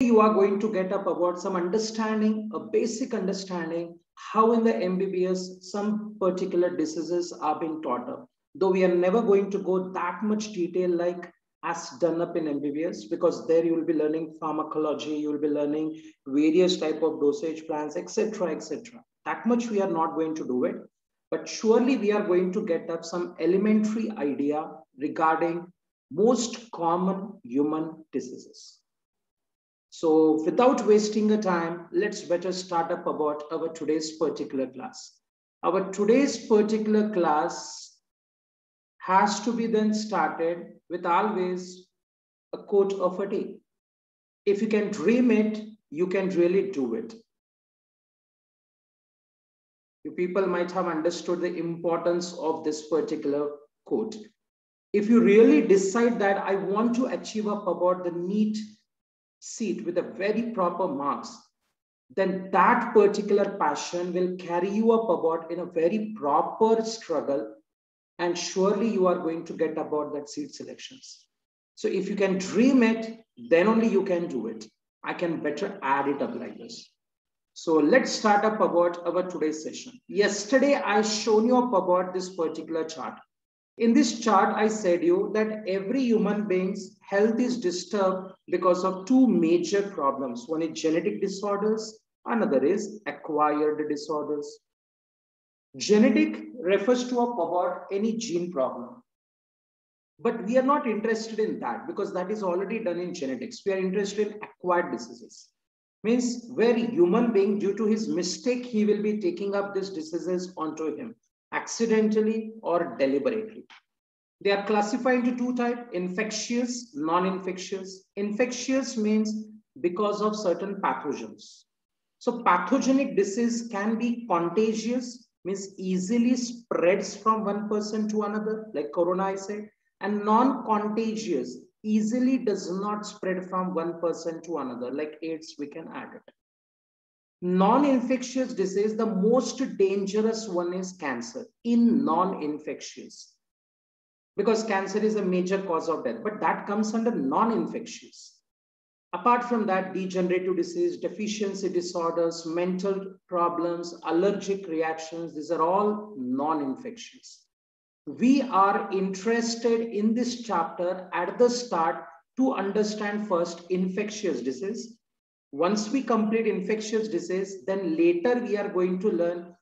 You are going to get up about some understanding, a basic understanding, how in the MBBS some particular diseases are being taught up. Though we are never going to go that much detail like as done up in MBBS, because there you will be learning pharmacology, you will be learning various type of dosage plans, etc., etc. That much we are not going to do it, but surely we are going to get up some elementary idea regarding most common human diseases. So without wasting a time, let's better start up about our today's particular class. Our today's particular class has to be then started with always a quote of a day. If you can dream it, you can really do it. You people might have understood the importance of this particular quote. If you really decide that I want to achieve up about the NEET seat with a very proper marks, then that particular passion will carry you up about in a very proper struggle, and surely you are going to get about that seat selections. So if you can dream it, then only you can do it. I can better add it up like this. So let's start up about our today's session. Yesterday, I shown you up about this particular chart. In this chart, I said you that every human being's health is disturbed because of two major problems. One is genetic disorders, another is acquired disorders. Genetic refers to about any gene problem. But we are not interested in that because that is already done in genetics. We are interested in acquired diseases. Means where human being, due to his mistake, he will be taking up these diseases onto him, accidentally or deliberately. They are classified into two types: infectious, non-infectious. Infectious means because of certain pathogens. So pathogenic disease can be contagious, means easily spreads from one person to another, like corona I said, and non-contagious, easily does not spread from one person to another, like AIDS we can add it. Non-infectious disease, the most dangerous one is cancer in non-infectious, because cancer is a major cause of death, but that comes under non-infectious. Apart from that, degenerative disease, deficiency disorders, mental problems, allergic reactions, these are all non-infectious. We are interested in this chapter at the start to understand first infectious disease. Once we complete infectious disease, then later we are going to learn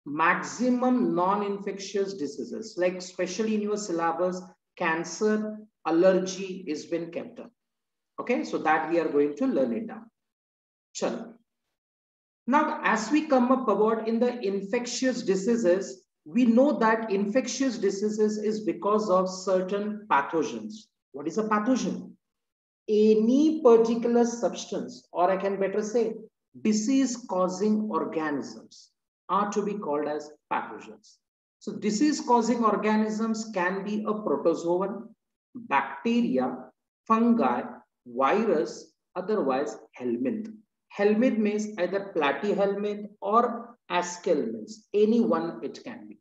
maximum non-infectious diseases, like especially in your syllabus, cancer, allergy is been kept up. Okay, so that we are going to learn it down. Chalo. Now, as we come up about in the infectious diseases, we know that infectious diseases is because of certain pathogens. What is a pathogen? Any particular substance, or I can better say, disease-causing organisms are to be called as pathogens. So disease-causing organisms can be a protozoan, bacteria, fungi, virus, otherwise helminth. Helminth means either platyhelminth or ascalminth. Any one it can be.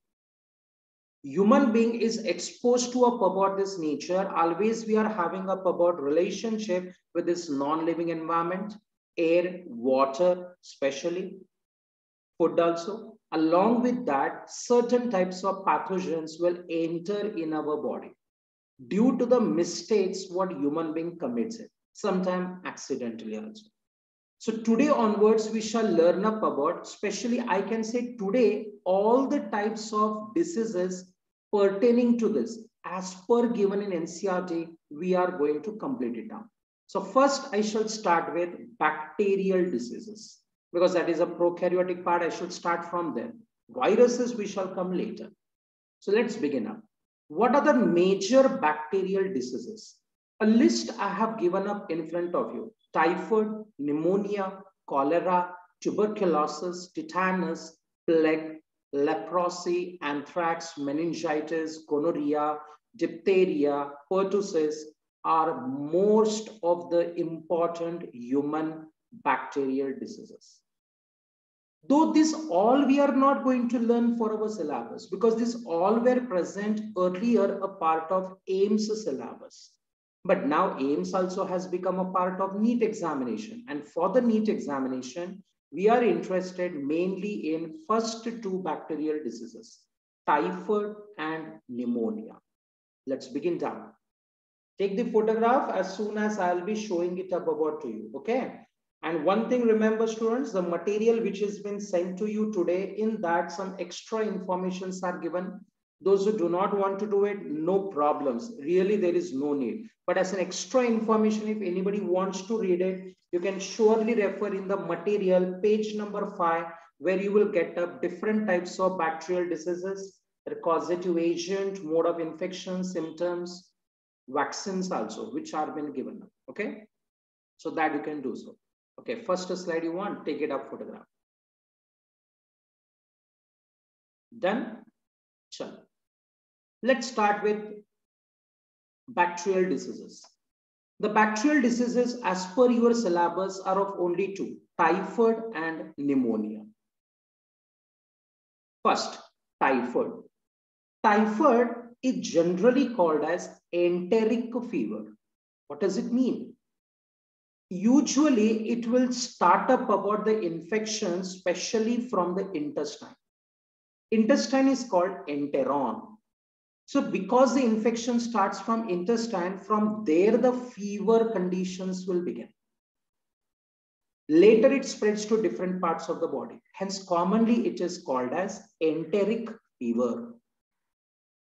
Human being is exposed to up about this nature. Always we are having up about relationship with this non-living environment, air, water, especially food also. Along with that, certain types of pathogens will enter in our body due to the mistakes what human being commits it, sometimes accidentally also. So today onwards, we shall learn up about, especially I can say today, all the types of diseases pertaining to this, as per given in NCERT, we are going to complete it down. So first I shall start with bacterial diseases, because that is a prokaryotic part. I should start from there. Viruses we shall come later. So let's begin up. What are the major bacterial diseases? A list I have given up in front of you: typhoid, pneumonia, cholera, tuberculosis, tetanus, plague, leprosy, anthrax, meningitis, gonorrhea, diphtheria, pertussis are most of the important human bacterial diseases. Though this all we are not going to learn for our syllabus, because this all were present earlier a part of AIIMS syllabus. But now AIIMS also has become a part of NEET examination. And for the NEET examination, we are interested mainly in first two bacterial diseases, typhoid and pneumonia. Let's begin down. Take the photograph as soon as I'll be showing it up about to you, okay? And one thing, remember students, the material which has been sent to you today, in that some extra informations are given. Those who do not want to do it, no problems. Really, there is no need. But as an extra information, if anybody wants to read it, you can surely refer in the material, page number 5, where you will get up different types of bacterial diseases, the causative agent, mode of infection, symptoms, vaccines also, which are been given. Okay, so that you can do so. Okay, first slide you want, take it up photograph. Done. Chalo. Let's start with bacterial diseases. The bacterial diseases, as per your syllabus, are of only two, typhoid and pneumonia. First, typhoid. Typhoid is generally called as enteric fever. What does it mean? Usually, it will start up about the infection, especially from the intestine. Intestine is called enteron. So because the infection starts from intestine, from there the fever conditions will begin. Later it spreads to different parts of the body. Hence commonly it is called as enteric fever.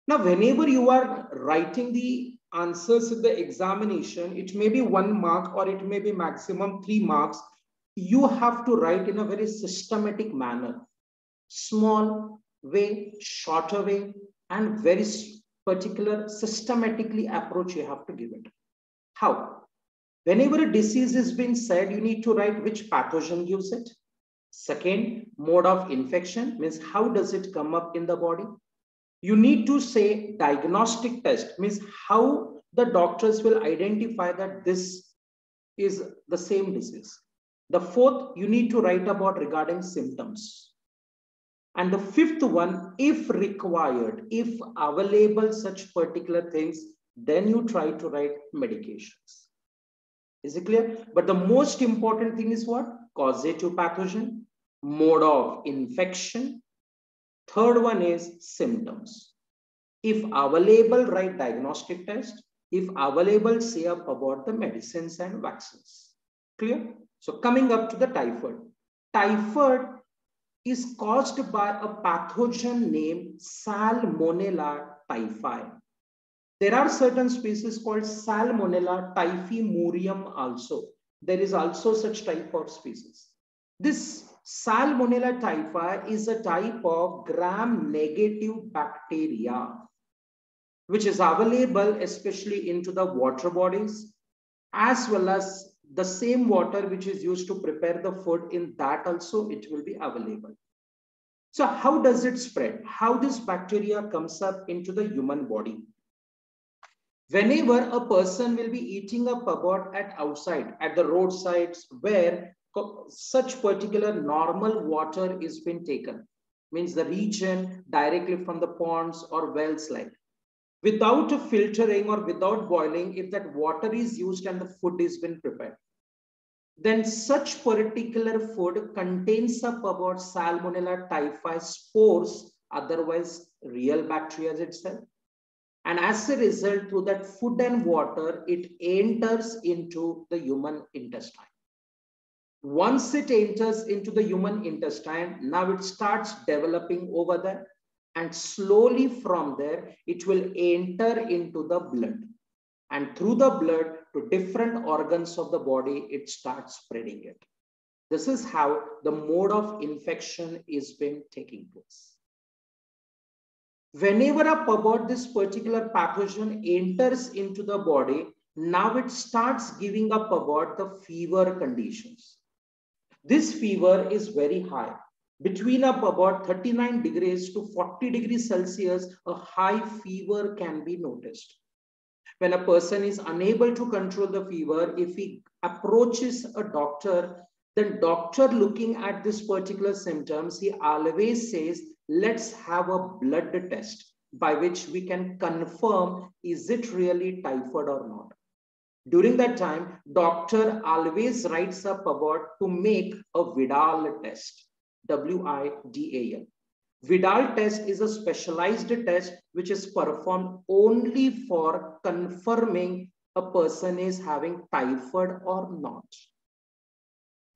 Now whenever you are writing the answers in the examination, it may be 1 mark or it may be maximum 3 marks. You have to write in a very systematic manner. Small way, shorter way, and very particular systematically approach you have to give it. How? Whenever a disease is being said, you need to write which pathogen gives it. Second, mode of infection, means how does it come up in the body. You need to say diagnostic test, means how the doctors will identify that this is the same disease. The fourth, you need to write about regarding symptoms. And the fifth one, if required, if available such particular things, then you try to write medications. Is it clear? But the most important thing is what? Causative pathogen, mode of infection. Third one is symptoms. If available, write diagnostic test. If available, say up about the medicines and vaccines. Clear? So coming up to the typhoid. Typhoid is caused by a pathogen named Salmonella typhi. There are certain species called Salmonella typhimurium also. There is also such type of species. This Salmonella typhi is a type of gram-negative bacteria, which is available especially into the water bodies, as well as the same water which is used to prepare the food, in that also it will be available. So how does it spread? How this bacteria comes up into the human body? Whenever a person will be eating a pabot at outside, at the roadsides, where such particular normal water is being taken, means the region directly from the ponds or wells, like without a filtering or without boiling, if that water is used and the food is been prepared, then such particular food contains up about Salmonella typhi spores, otherwise real bacteria itself. And as a result, through that food and water, it enters into the human intestine. Once it enters into the human intestine, now it starts developing over there. And slowly from there, it will enter into the blood. And through the blood to different organs of the body, it starts spreading it. This is how the mode of infection is been taking place. Whenever about this particular pathogen enters into the body, now it starts giving up about the fever conditions. This fever is very high. Between up about 39 degrees to 40 degrees Celsius, a high fever can be noticed. When a person is unable to control the fever, if he approaches a doctor, then doctor looking at this particular symptoms, he always says, let's have a blood test by which we can confirm, is it really typhoid or not? During that time, doctor always writes up about to make a Vidal test, WIDAL. Vidal test is a specialized test which is performed only for confirming a person is having typhoid or not.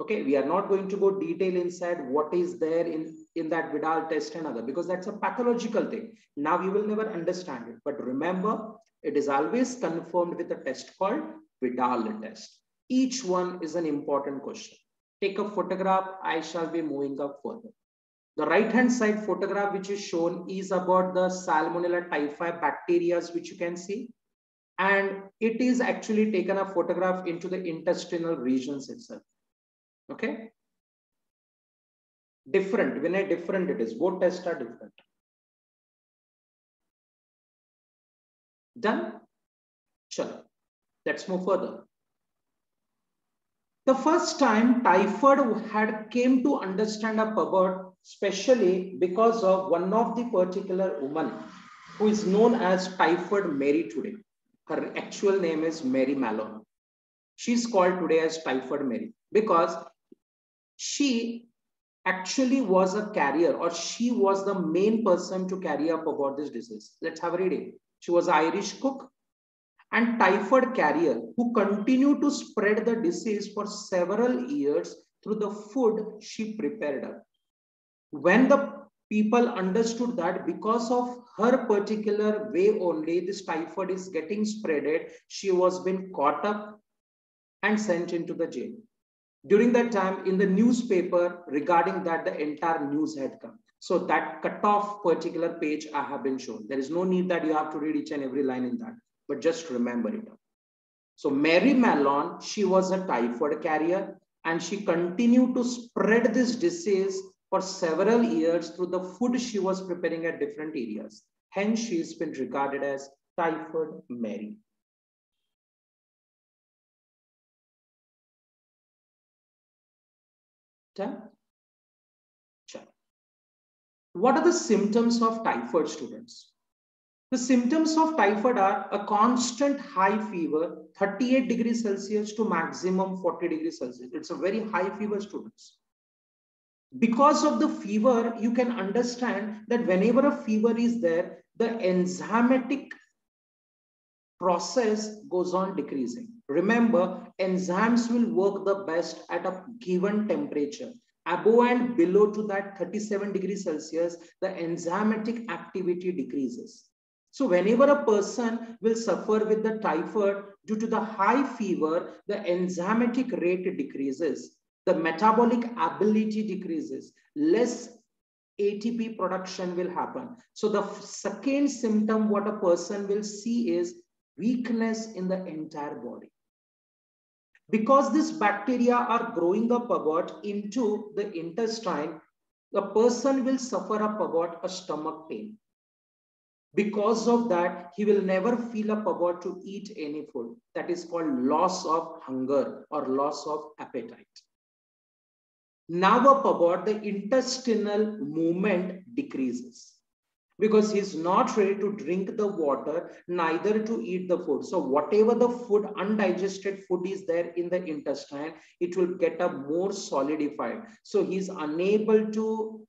Okay, we are not going to go detail inside what is there in that Vidal test and other, because that's a pathological thing. Now you will never understand it. But remember, it is always confirmed with a test called Vidal test. Each one is an important question. Take a photograph. I shall be moving up further. The right hand side photograph which is shown is about the Salmonella typhi bacteria which you can see. And it is actually taken a photograph into the intestinal regions itself. Okay. Different, when a different it is, both tests are different. Done? Sure. Let's move further. The first time typhoid had came to understand about, especially because of one of the particular woman who is known as Typhoid Mary today. Her actual name is Mary Mallon. She's called today as Typhoid Mary because she actually was a carrier, or she was the main person to carry up about this disease. Let's have a reading. She was an Irish cook and typhoid carrier who continued to spread the disease for several years through the food she prepared. When the people understood that because of her particular way only this typhoid is getting spreaded, she was being caught up and sent into the jail. During that time, in the newspaper regarding that, the entire news had come. So that cut off particular page I have been shown. There is no need that you have to read each and every line in that, but just remember it. So Mary Mallon, she was a typhoid carrier and she continued to spread this disease for several years through the food she was preparing at different areas. Hence, she has been regarded as Typhoid Mary. What are the symptoms of typhoid, students? The symptoms of typhoid are a constant high fever, 38 degrees Celsius to maximum 40 degrees Celsius. It's a very high fever, students. Because of the fever, you can understand that whenever a fever is there, the enzymatic process goes on decreasing. Remember, enzymes will work the best at a given temperature. Above and below to that 37 degrees Celsius, the enzymatic activity decreases. So whenever a person will suffer with the typhoid due to the high fever, the enzymatic rate decreases. The metabolic ability decreases. Less ATP production will happen. So the second symptom what a person will see is weakness in the entire body. Because these bacteria are growing up about into the intestine, the person will suffer up about a stomach pain. Because of that, he will never feel up about to eat any food. That is called loss of hunger or loss of appetite. Now up about the intestinal movement decreases because he's not ready to drink the water, neither to eat the food. So whatever the food, undigested food is there in the intestine, it will get a more solidified. So he's unable to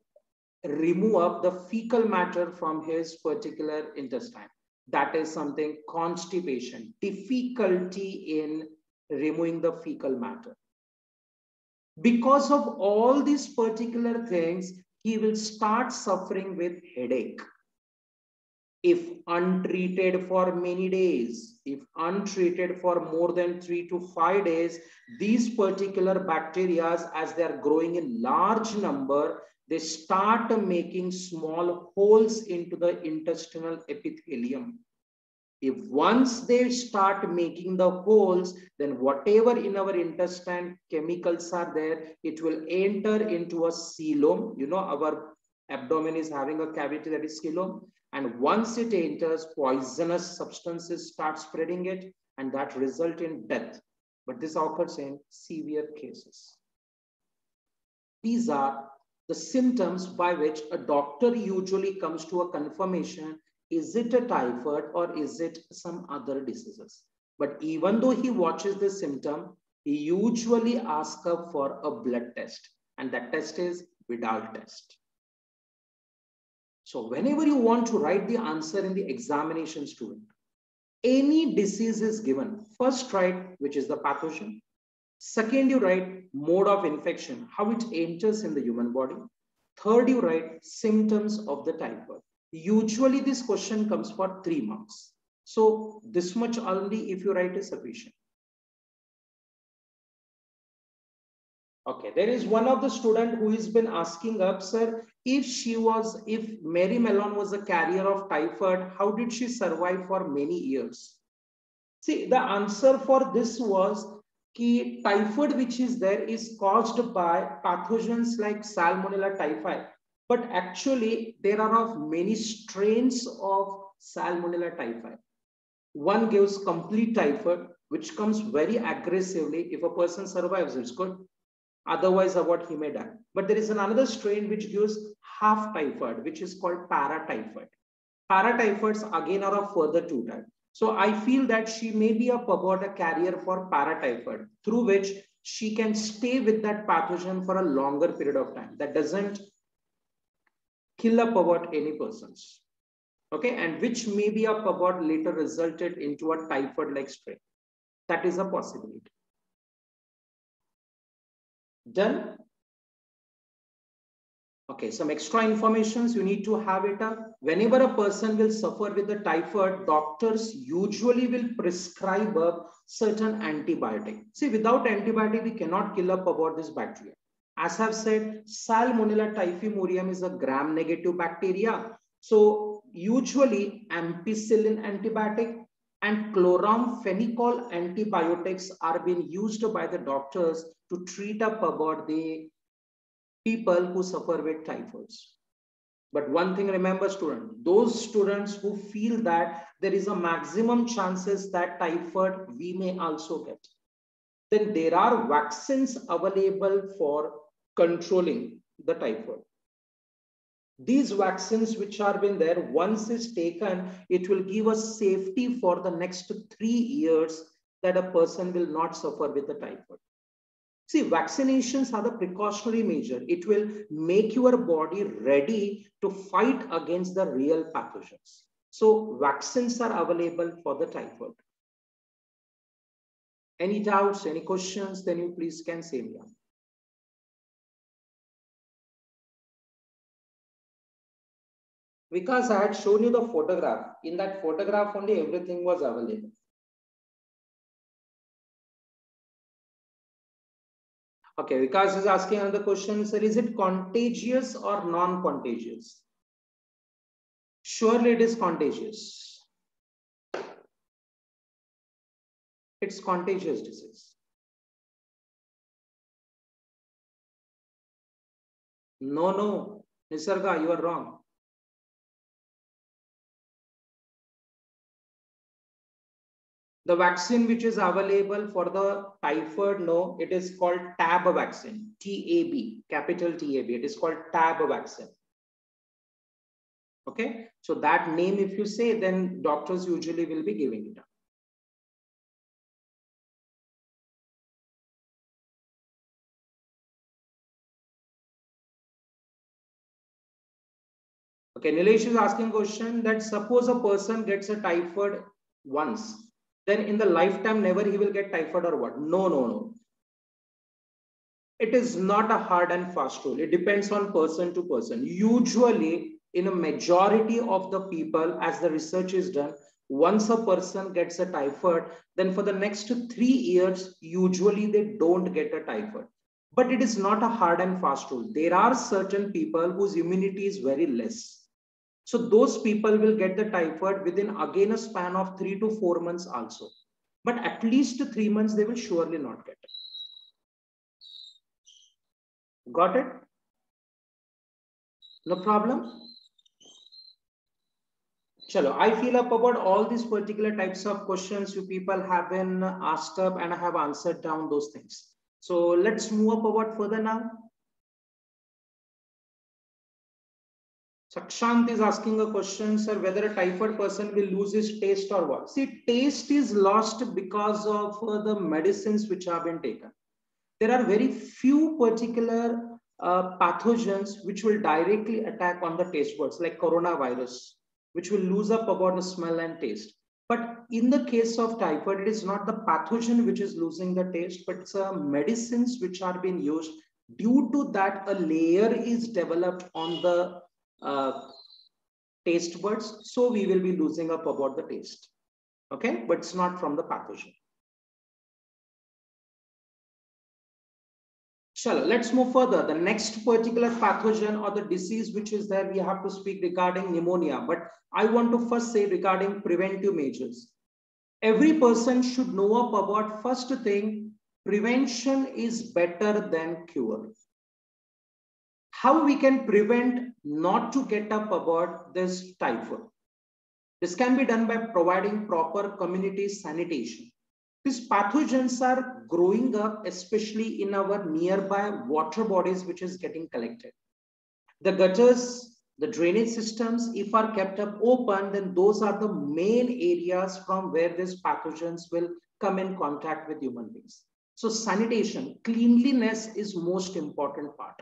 remove up the fecal matter from his particular intestine. That is something constipation, difficulty in removing the fecal matter. Because of all these particular things, he will start suffering with headache. If untreated for many days, if untreated for more than 3 to 5 days, these particular bacteria, as they are growing in large number, they start making small holes into the intestinal epithelium. If once they start making the holes, then whatever in our intestine chemicals are there, it will enter into a coelom. You know, our abdomen is having a cavity that is coelom. And once it enters, poisonous substances start spreading it, and that result in death. But this occurs in severe cases. These are the symptoms by which a doctor usually comes to a confirmation. Is it a typhoid or is it some other diseases? But even though he watches the symptom, he usually asks up for a blood test. And that test is Vidal test. So whenever you want to write the answer in the examination, student, any disease is given. First write which is the pathogen. Second, you write mode of infection, how it enters in the human body. Third, you write symptoms of the typhoid. Usually this question comes for 3 marks. So this much only if you write is sufficient. Okay, there is one of the student who has been asking up, sir, if Mary Mellon was a carrier of typhoid, how did she survive for many years? See, the answer for this was that typhoid which is there is caused by pathogens like Salmonella typhi. But actually, there are of many strains of Salmonella typhi. One gives complete typhoid, which comes very aggressively. If a person survives, it's good. Otherwise, what he may die. But there is another strain which gives half typhoid, which is called paratyphoid. Paratyphoids again are of further 2 types. So I feel that she may be a carrier for paratyphoid, through which she can stay with that pathogen for a longer period of time. That doesn't kill up about any persons. Okay, and which may be up about later resulted into a typhoid-like strain. That is a possibility. Done? Okay, some extra informations you need to have it up. Whenever a person will suffer with the typhoid, doctors usually will prescribe a certain antibiotic. See, without antibiotic, we cannot kill up about this bacteria. As I've said, Salmonella typhimurium is a gram-negative bacteria. So usually ampicillin antibiotic and chloramphenicol antibiotics are being used by the doctors to treat up about the people who suffer with typhoids. But one thing remember, student, those students who feel that there is a maximum chances that typhoid we may also get, then there are vaccines available for controlling the typhoid. These vaccines which are been there, once is taken, it will give us safety for the next 3 years that a person will not suffer with the typhoid. See, vaccinations are the precautionary measure. It will make your body ready to fight against the real pathogens. So vaccines are available for the typhoid. Any doubts, any questions, then you please can say me. Because I had shown you the photograph. In that photograph only everything was available. Okay, Vikas is asking another question, sir, is it contagious or non-contagious? Surely it is contagious. It's contagious disease. No, Nisarga, you are wrong. The vaccine which is available for the typhoid, no, it is called TAB vaccine, T-A-B, capital T-A-B. It is called TAB vaccine. Okay, so that name, if you say, then doctors usually will be giving it up. Okay, Nilesh is asking question that suppose a person gets a typhoid once, then in the lifetime never he will get typhoid or what? No. It is not a hard and fast rule. It depends on person to person. Usually in a majority of the people, as the research is done, once a person gets a typhoid, then for the next 3 years, usually they don't get a typhoid. But it is not a hard and fast rule. There are certain people whose immunity is very less. So those people will get the typhoid within again a span of 3 to 4 months also. But at least 3 months, they will surely not get it. Got it? No problem? Chalo, I feel up about all these particular types of questions you people have been asked up and I have answered down those things. So let's move up about further now. Sakshant is asking a question, sir, whether a typhoid person will lose his taste or what? See, taste is lost because of the medicines which have been taken. There are very few particular pathogens which will directly attack on the taste buds, like coronavirus, which will lose up about the smell and taste. But in the case of typhoid, it is not the pathogen which is losing the taste, but it's medicines which are being used. Due to that, a layer is developed on the taste buds, so we will be losing up about the taste. Okay, but it's not from the pathogen. Shall let's move further. The next particular pathogen or the disease which is there, we have to speak regarding pneumonia. But I want to first say regarding preventive measures. Every person should know up about first thing, prevention is better than cure. How we can prevent not to get up about this typhoid? This can be done by providing proper community sanitation. These pathogens are growing up, especially in our nearby water bodies, which is getting collected. The gutters, the drainage systems, if are kept up open, then those are the main areas from where these pathogens will come in contact with human beings. So sanitation, cleanliness is most important part.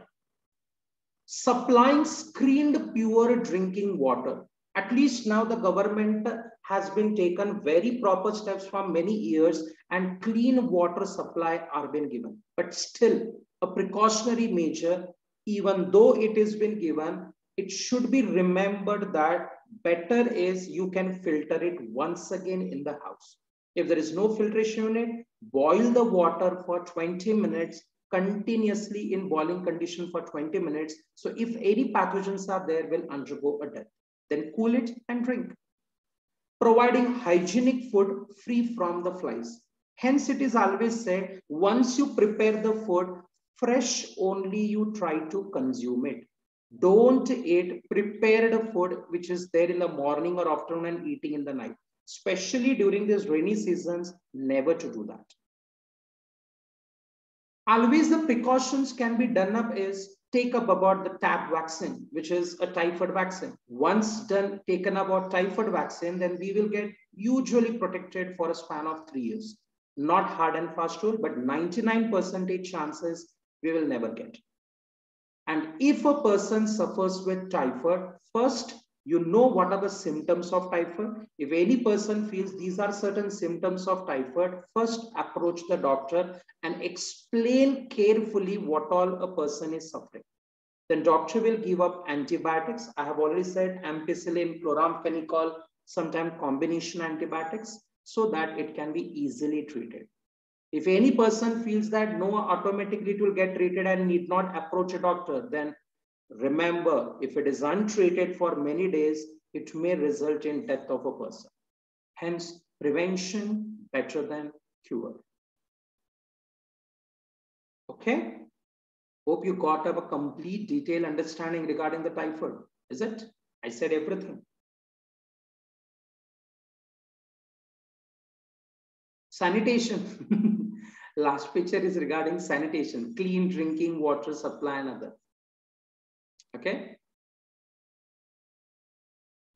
Supplying screened pure drinking water. At least now the government has been taken very proper steps for many years and clean water supply are being given. But still a precautionary measure, even though it has been given, it should be remembered that better is you can filter it once again in the house. If there is no filtration unit, boil the water for 20 minutes continuously in boiling condition for 20 minutes. So if any pathogens are there, will undergo a death. Then cool it and drink. Providing hygienic food free from the flies. Hence, it is always said, once you prepare the food, fresh only you try to consume it. Don't eat prepared food which is there in the morning or afternoon and eating in the night. Especially during these rainy seasons, never to do that. Always the precautions can be done up is take up about the TAP vaccine, which is a typhoid vaccine. Once done, taken about typhoid vaccine, then we will get usually protected for a span of 3 years. Not hard and fast rule, but 99% chances we will never get. And if a person suffers with typhoid, first, you know what are the symptoms of typhoid. If any person feels these are certain symptoms of typhoid, first approach the doctor and explain carefully what all a person is suffering. Then doctor will give up antibiotics. I have already said ampicillin, chloramphenicol, sometimes combination antibiotics, so that it can be easily treated. If any person feels that no, automatically it will get treated and need not approach a doctor, then remember, if it is untreated for many days, it may result in death of a person. Hence, prevention better than cure. Okay? Hope you got up a complete detailed understanding regarding the typhoid. Is it? I said everything. Sanitation. Last picture is regarding sanitation, clean drinking water supply and other. Okay.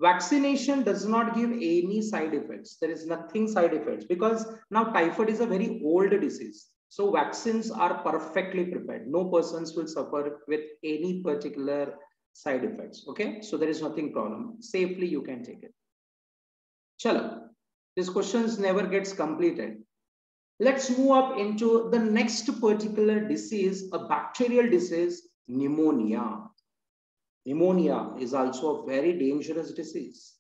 Vaccination does not give any side effects. There is nothing side effects because now typhoid is a very old disease. So vaccines are perfectly prepared. No persons will suffer with any particular side effects. Okay. So there is nothing problem. Safely you can take it. Chalo. This questions never gets completed. Let's move up into the next particular disease, a bacterial disease, pneumonia. Pneumonia is also a very dangerous disease.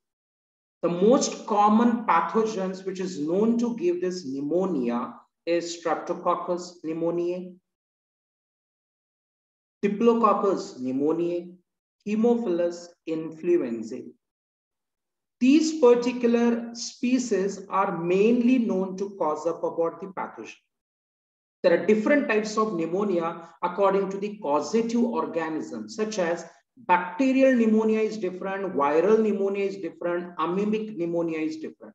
The most common pathogens which is known to give this pneumonia is Streptococcus pneumoniae, Diplococcus pneumoniae, Haemophilus influenzae. These particular species are mainly known to cause up about the pathogen. There are different types of pneumonia according to the causative organism, such as bacterial pneumonia is different, viral pneumonia is different, amoebic pneumonia is different.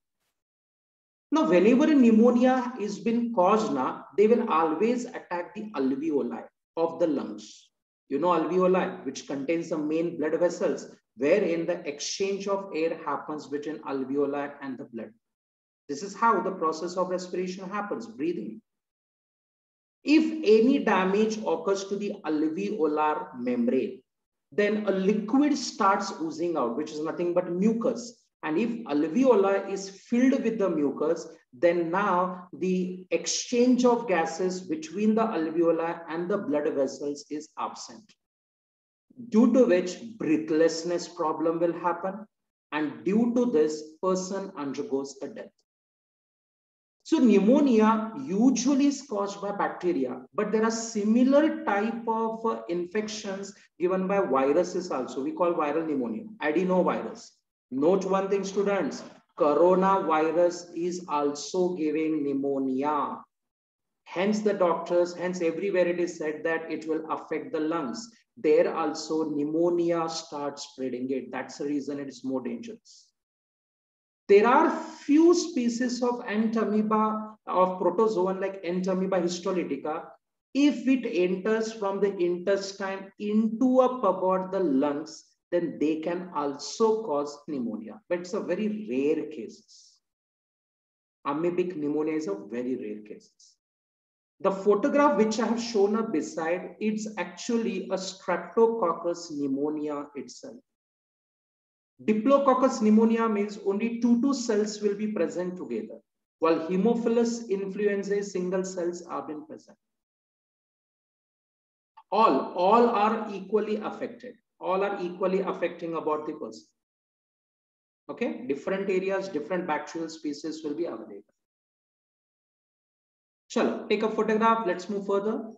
Now, whenever pneumonia is been caused, they will always attack the alveoli of the lungs. You know alveoli, which contains the main blood vessels. wherein the exchange of air happens between alveoli and the blood. This is how the process of respiration happens, breathing. If any damage occurs to the alveolar membrane, then a liquid starts oozing out, which is nothing but mucus. And if alveoli is filled with the mucus, then now the exchange of gases between the alveoli and the blood vessels is absent, due to which breathlessness problem will happen. And due to this, person undergoes a death. So pneumonia usually is caused by bacteria, but there are similar type of infections given by viruses also. We call viral pneumonia, adenovirus. Note one thing, students, coronavirus is also giving pneumonia. Hence the doctors, hence everywhere it is said that it will affect the lungs. There also pneumonia starts spreading it. That's the reason it is more dangerous. There are few species of entamoeba of protozoan like entamoeba histolytica. If it enters from the intestine into up about the lungs, then they can also cause pneumonia. But it's a very rare case. Amoebic pneumonia is a very rare case. The photograph which I have shown up beside, it's actually a Streptococcus pneumonia itself. Diplococcus pneumonia means only 2 cells will be present together, while Haemophilus influenzae single cells are being present. All are equally affected. All are equally affecting about the person. Okay, different areas, different bacterial species will be available. Chalo, take a photograph. Let's move further.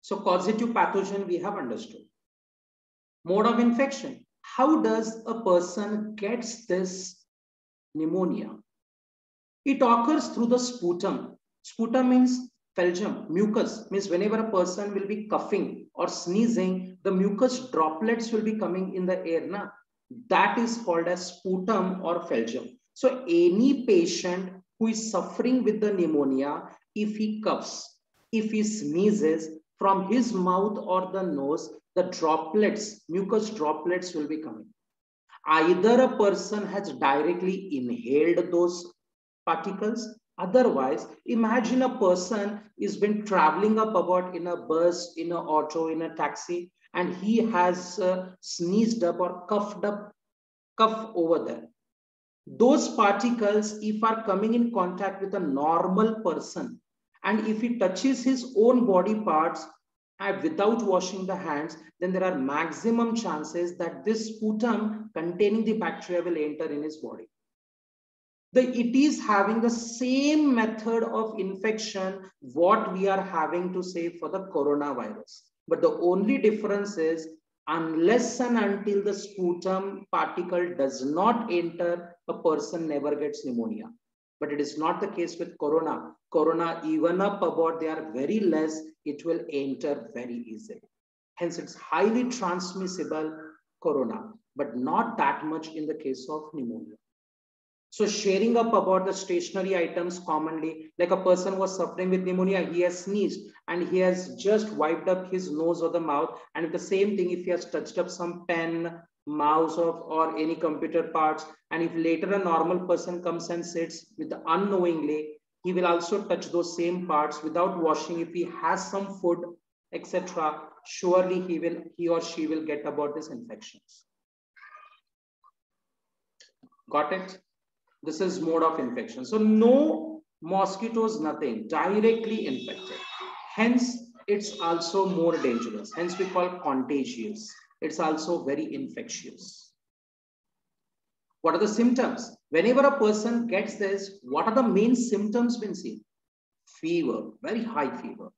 So causative pathogen we have understood. Mode of infection. How does a person gets this pneumonia? It occurs through the sputum. Sputum means phalgm, mucus, means whenever a person will be coughing or sneezing, the mucus droplets will be coming in the air. Na? That is called as sputum or phalgm. So any patient who is suffering with the pneumonia, if he coughs, if he sneezes, from his mouth or the nose, the droplets, mucus droplets will be coming. Either a person has directly inhaled those particles. Otherwise, imagine a person is been traveling up about in a bus, in an auto, in a taxi, and he has sneezed up or cough over there. Those particles, if are coming in contact with a normal person, and if he touches his own body parts without washing the hands, then there are maximum chances that this sputum containing the bacteria will enter in his body. It is having the same method of infection what we are having to say for the coronavirus. But the only difference is, unless and until the sputum particle does not enter, a person never gets pneumonia. But it is not the case with corona. Corona, even up about they are very less, it will enter very easily. Hence, it's highly transmissible corona, but not that much in the case of pneumonia. So sharing up about the stationary items commonly, like a person was suffering with pneumonia, he has sneezed and he has just wiped up his nose or the mouth. And the same thing, if he has touched up some pen, mouse or any computer parts, and if later a normal person comes and sits with unknowingly, he will also touch those same parts without washing. If he has some food, etc., surely he or she will get about these infections. Got it? This is mode of infection. So no mosquitoes, nothing, directly infected. Hence, it's also more dangerous. Hence, we call contagious. It's also very infectious. What are the symptoms? Whenever a person gets this, what are the main symptoms been seen? Fever, very high fever.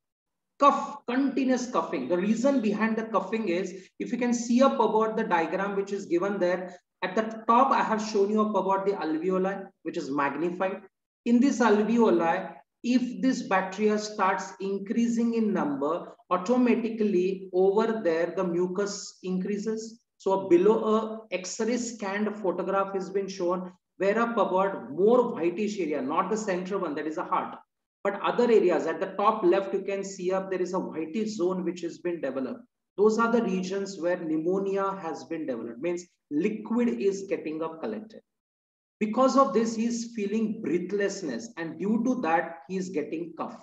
Cough, continuous coughing. The reason behind the coughing is, if you can see up about the diagram which is given there, at the top, I have shown you up about the alveoli, which is magnified. In this alveoli, if this bacteria starts increasing in number, automatically over there, the mucus increases. So below a X-ray scanned photograph has been shown where up about more whitish area, not the central one, that is the heart. But other areas at the top left, you can see up there is a whitish zone which has been developed. Those are the regions where pneumonia has been developed, means liquid is getting up collected. Because of this, he is feeling breathlessness, and due to that, he is getting cough.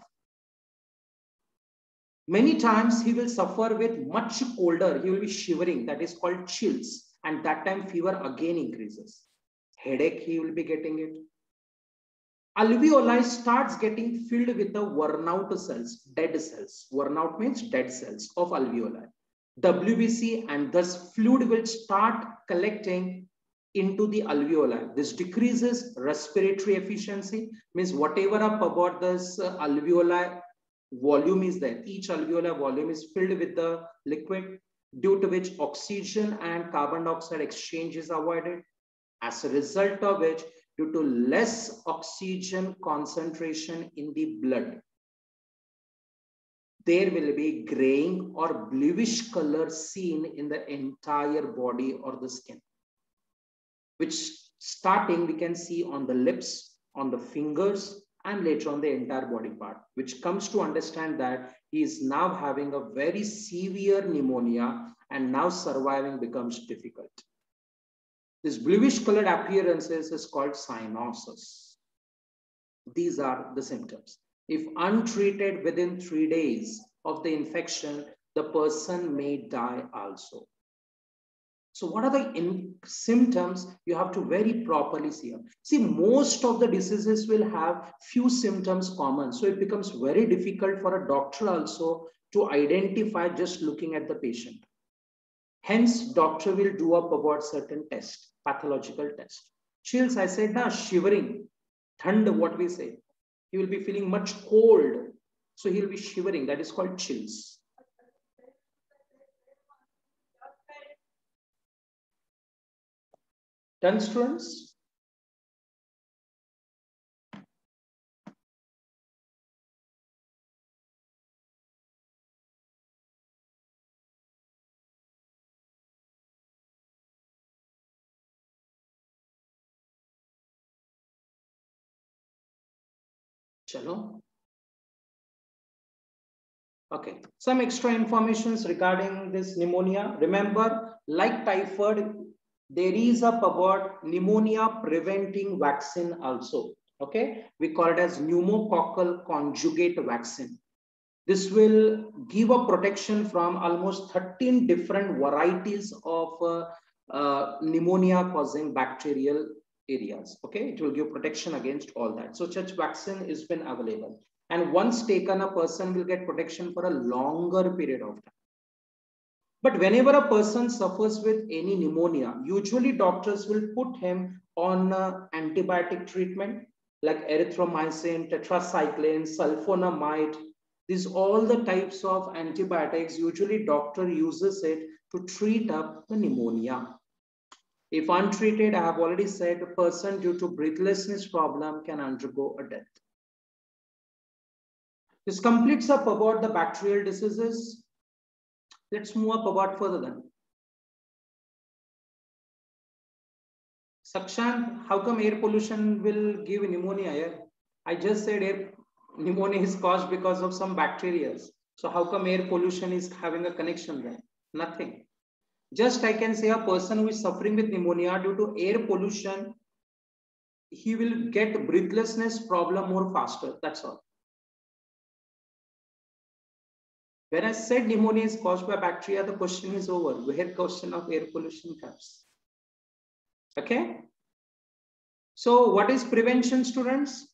Many times he will suffer with much colder, he will be shivering, that is called chills, and that time fever again increases. Headache, he will be getting it. Alveoli starts getting filled with the worn out cells, dead cells. Worn out means dead cells of alveoli. WBC, and thus fluid will start collecting into the alveoli. This decreases respiratory efficiency, means whatever up about this alveoli volume is there, each alveolar volume is filled with the liquid, due to which oxygen and carbon dioxide exchange is avoided. As a result of which, due to less oxygen concentration in the blood, there will be graying or bluish color seen in the entire body or the skin, which starting we can see on the lips, on the fingers, and later on the entire body part, which comes to understand that he is now having a very severe pneumonia and now surviving becomes difficult. This bluish colored appearances is called cyanosis. These are the symptoms. If untreated within 3 days of the infection, the person may die also. So what are the symptoms? You have to very properly see them. See, most of the diseases will have few symptoms common. So it becomes very difficult for a doctor also to identify just looking at the patient. Hence, doctor will do up about certain tests, pathological tests. Chills, I said, na, shivering. Thand, what we say. He will be feeling much cold. So he will be shivering. That is called chills. Done, students? Chalo. Okay, some extra informations regarding this pneumonia. Remember, like typhoid, there is a about pneumonia preventing vaccine also. Okay, we call it as pneumococcal conjugate vaccine. This will give a protection from almost 13 different varieties of pneumonia causing bacterial areas. Okay, it will give protection against all that. So such vaccine has been available. And once taken, a person will get protection for a longer period of time. But whenever a person suffers with any pneumonia, usually doctors will put him on antibiotic treatment like erythromycin, tetracycline, sulfonamide. These all the types of antibiotics, usually doctor uses it to treat up the pneumonia. If untreated, I have already said, a person due to breathlessness problem can undergo a death. This completes up about the bacterial diseases. Let's move up about further then. Sakshan, how come air pollution will give pneumonia here? I just said air pneumonia is caused because of some bacteria. So how come air pollution is having a connection there? Nothing. Just I can say a person who is suffering with pneumonia due to air pollution, he will get breathlessness problem more faster. That's all. When I said pneumonia is caused by bacteria, the question is over. Where question of air pollution comes. Okay. So what is prevention, students?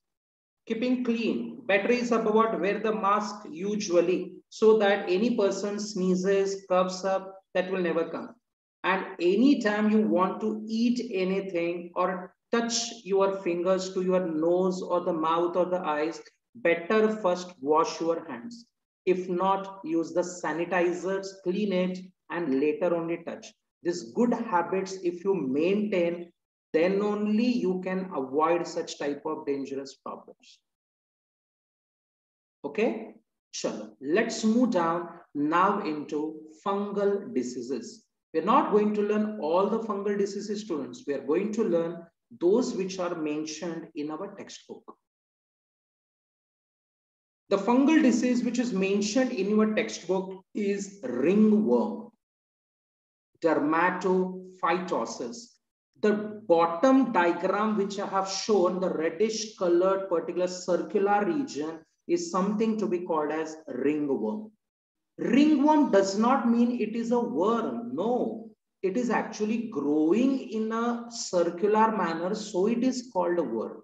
Keeping clean. Better is about wear the mask usually so that any person sneezes, coughs up, that will never come. And anytime you want to eat anything or touch your fingers to your nose or the mouth or the eyes, better first wash your hands. If not, use the sanitizers, clean it, and later only touch. These good habits, if you maintain, then only you can avoid such type of dangerous problems. Okay, chalo. Let's move down now into fungal diseases. We're not going to learn all the fungal diseases, students. We are going to learn those which are mentioned in our textbook. The fungal disease which is mentioned in your textbook is ringworm, dermatophytosis. The bottom diagram which I have shown, the reddish colored particular circular region is something to be called as ringworm. Ringworm does not mean it is a worm. No, it is actually growing in a circular manner, so it is called a worm.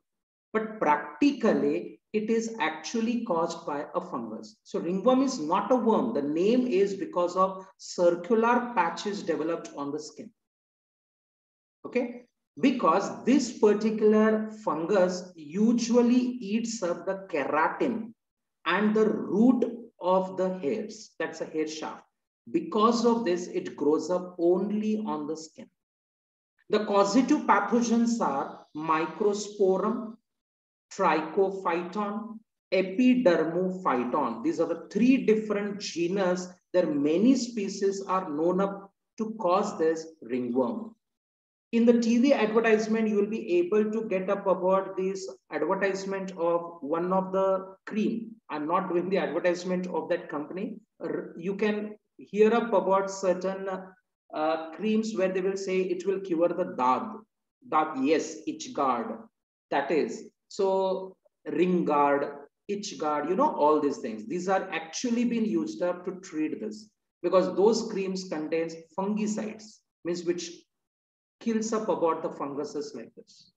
But practically, it is actually caused by a fungus. So ringworm is not a worm. The name is because of circular patches developed on the skin. Okay, because this particular fungus usually eats up the keratin and the root of the hairs. That's a hair shaft. Because of this, it grows up only on the skin. The causative pathogens are Microsporum, Trichophyton, Epidermophyton. These are the three different genus. There are many species are known up to cause this ringworm. In the TV advertisement, you will be able to get up about this advertisement of one of the cream. I'm not doing the advertisement of that company. You can hear up about certain creams where they will say it will cure the dag, yes, itch guard, that is. So ring guard, itch guard, you know, all these things. These are actually being used up to treat this because those creams contains fungicides, means which kills up about the funguses like this.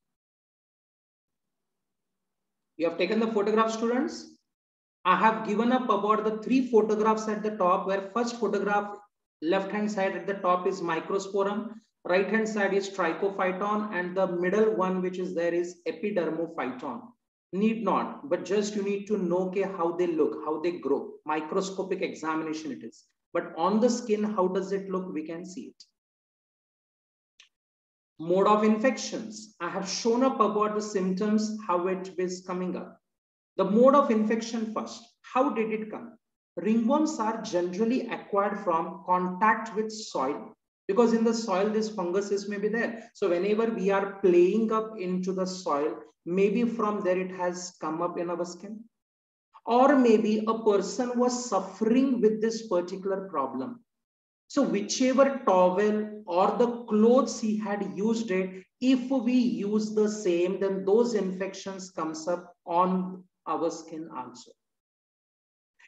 You have taken the photograph, students? I have given up about the three photographs at the top, where first photograph, left hand side at the top is Microsporum, right hand side is Trichophyton, and the middle one which is there is Epidermophyton. Need not, but just you need to know okay, how they look, how they grow. Microscopic examination it is. But on the skin, how does it look? We can see it. Mode of infections. I have shown up about the symptoms, how it is coming up. The mode of infection first. How did it come? Ringworms are generally acquired from contact with soil, because in the soil, this funguses may be there. So whenever we are playing up into the soil, maybe from there it has come up in our skin. Or maybe a person was suffering with this particular problem. So whichever towel or the clothes he had used it, if we use the same, then those infections comes up on our skin also.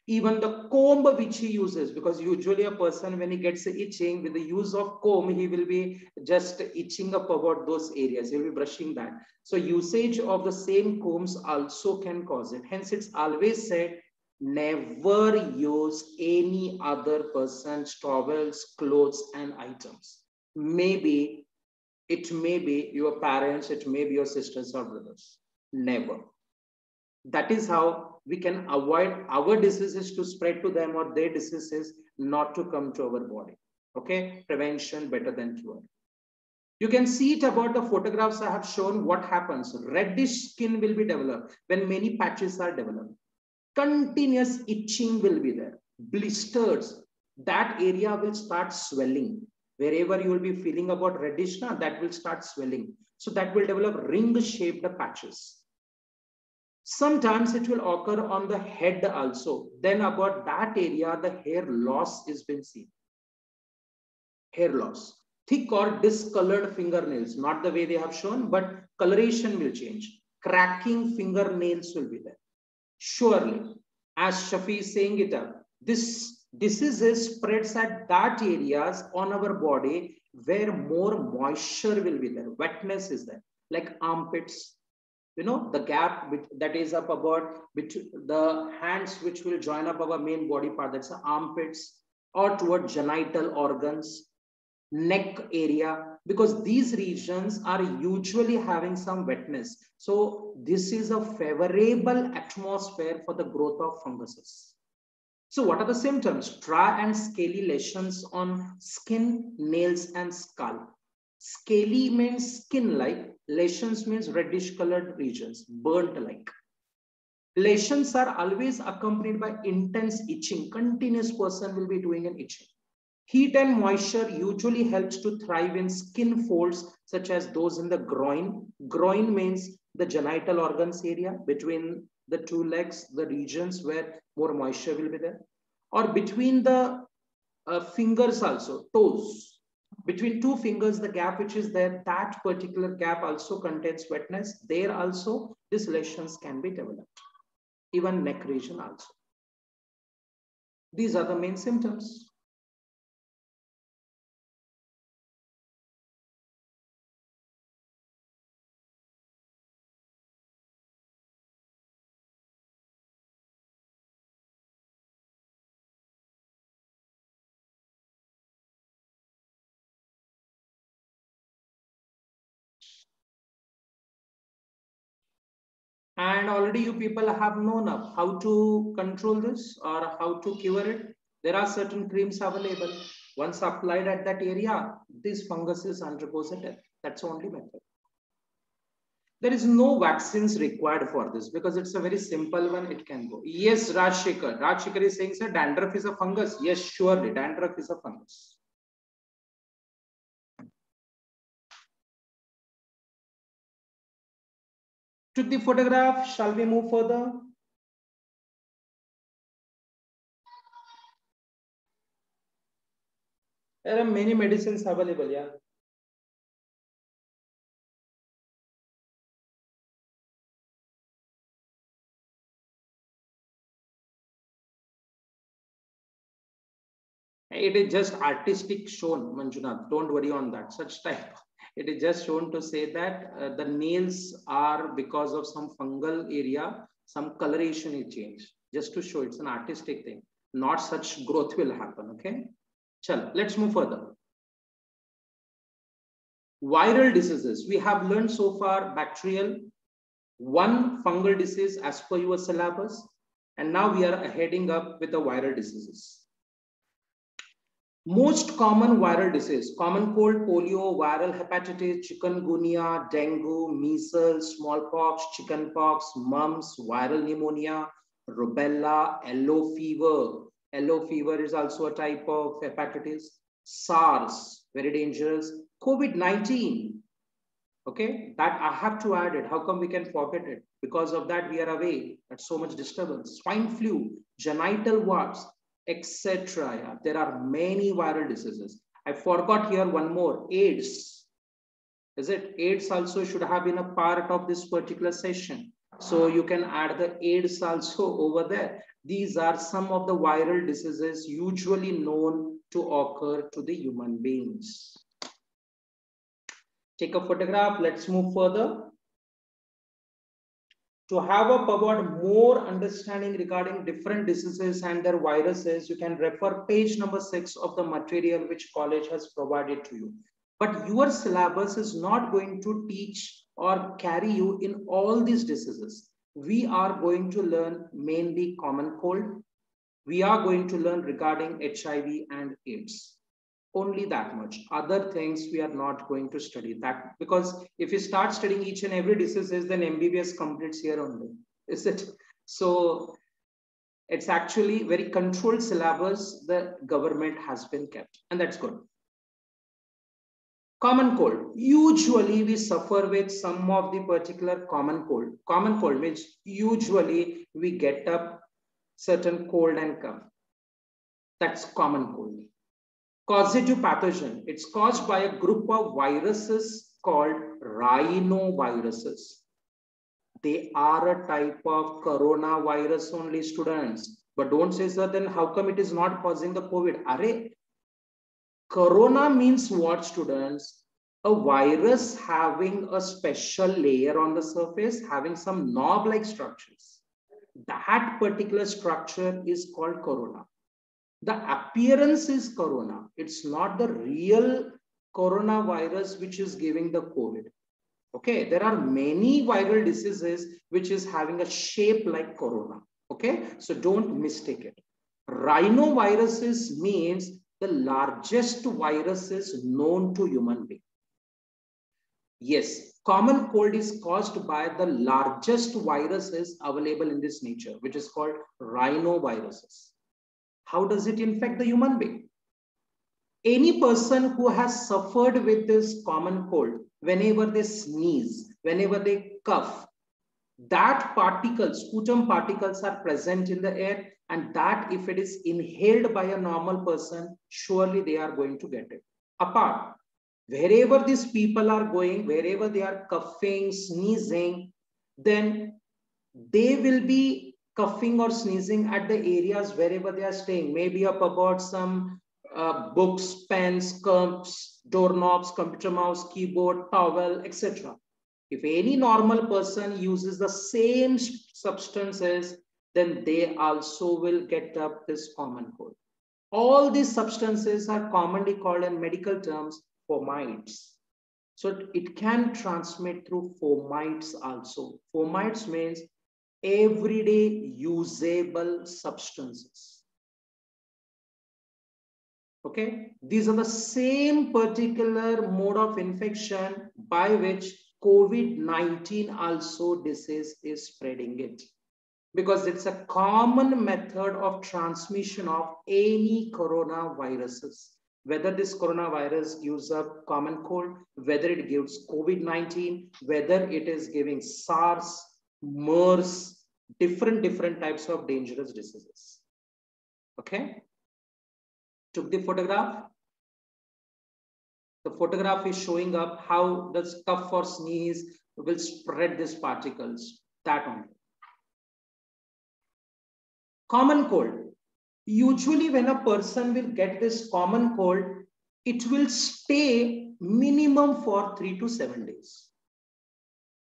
Even the comb which he uses, because usually a person when he gets itching with the use of comb, he will be just itching up about those areas. He'll be brushing that. So usage of the same combs also can cause it. Hence it's always said, never use any other person's towels, clothes, and items. Maybe it may be your parents, it may be your sisters or brothers. Never. That is how we can avoid our diseases to spread to them or their diseases not to come to our body. Okay, prevention better than cure. You can see it about the photographs I have shown. What happens? Reddish skin will be developed when many patches are developed. Continuous itching will be there. Blisters, that area will start swelling. Wherever you will be feeling about reddish, that will start swelling. So that will develop ring-shaped patches. Sometimes it will occur on the head also. Then about that area, the hair loss is been seen. Hair loss. Thick or discolored fingernails, not the way they have shown, but coloration will change. Cracking fingernails will be there. Surely, as Shafi is saying it up, this diseases spreads at that areas on our body where more moisture will be there. Wetness is there, like armpits, you know, the gap that is up about between the hands which will join up our main body part, that's the armpits, or toward genital organs, neck area, because these regions are usually having some wetness. So this is a favorable atmosphere for the growth of funguses. So what are the symptoms? Dry and scaly lesions on skin, nails, and scalp. Scaly means skin-like. Lesions means reddish colored regions, burnt-like. Lesions are always accompanied by intense itching. Continuous person will be doing an itching. Heat and moisture usually helps to thrive in skin folds such as those in the groin. Groin means the genital organs area, between the two legs, the regions where more moisture will be there, or between the fingers also, toes. Between two fingers, the gap which is there, that particular gap also contains wetness. There also, these lesions can be developed. Even neck region also. These are the main symptoms. And already you people have known of how to control this or how to cure it. There are certain creams available. Once applied at that area, this fungus undergoes a death. That's the only method. There is no vaccines required for this because it's a very simple one. It can go. Yes, Rajshekhar. Rajshekhar is saying, sir, dandruff is a fungus. Yes, surely, dandruff is a fungus. Took the photograph. Shall we move further? There are many medicines available, yeah. It is just artistic shown, Manjunath. Don't worry on that. Such type. It is just shown to say that the nails are because of some fungal area, some coloration is changed. Just to show it's an artistic thing. Not such growth will happen. Okay. Chal, let's move further. Viral diseases. We have learned so far bacterial, one fungal disease as per your syllabus. And now we are heading up with the viral diseases. Most common viral disease, common cold, polio, viral hepatitis, chikungunya, dengue, measles, smallpox, chickenpox, mumps, viral pneumonia, rubella, yellow fever. Yellow fever is also a type of hepatitis. SARS, very dangerous. COVID-19, okay, that I have to add it. How come we can forget it? Because of that, we are away. That's so much disturbance. Swine flu, genital warts, etc. Yeah. There are many viral diseases. I forgot here one more, AIDS. Is it? AIDS also should have been a part of this particular session. So you can add the AIDS also over there. These are some of the viral diseases usually known to occur to the human beings. Take a photograph. Let's move further. To have a more understanding regarding different diseases and their viruses, you can refer page number 6 of the material which college has provided to you. But your syllabus is not going to teach or carry you in all these diseases. We are going to learn mainly common cold. We are going to learn regarding HIV and AIDS. Only that much. Other things we are not going to study that, because if you start studying each and every diseases, then MBBS completes here only, is it? So it's actually very controlled syllabus the government has been kept, and that's good. Common cold. Usually we suffer with some of the particular common cold. Common cold means usually we get up certain cold and cough. That's common cold. Causative pathogen. It's caused by a group of viruses called rhinoviruses. They are a type of coronavirus only, students. But don't say, sir, then how come it is not causing the COVID? Array, corona means what, students? A virus having a special layer on the surface, having some knob-like structures. That particular structure is called corona. The appearance is corona. It's not the real coronavirus which is giving the COVID. Okay, there are many viral diseases which is having a shape like corona. Okay, so don't mistake it. Rhinoviruses means the largest viruses known to human being. Yes, common cold is caused by the largest viruses available in this nature, which is called rhinoviruses. How does it infect the human being? Any person who has suffered with this common cold, whenever they sneeze, whenever they cough, that particles, sputum particles are present in the air, and that if it is inhaled by a normal person, surely they are going to get it. Apart, wherever these people are going, wherever they are coughing, sneezing, then they will be coughing or sneezing at the areas wherever they are staying, maybe up about some books, pens, cups, doorknobs, computer mouse, keyboard, towel, etc. If any normal person uses the same substances, then they also will get up this common cold. All these substances are commonly called in medical terms fomites. So it can transmit through fomites also. Fomites means everyday usable substances. Okay, these are the same particular mode of infection by which COVID-19 also disease is spreading it, because it's a common method of transmission of any coronaviruses. Whether this coronavirus gives a common cold, whether it gives COVID-19, whether it is giving SARS, MERS, different types of dangerous diseases. Okay. Took the photograph. The photograph is showing up how the cough or sneeze will spread these particles. That only. Common cold. Usually when a person will get this common cold, it will stay minimum for 3 to 7 days.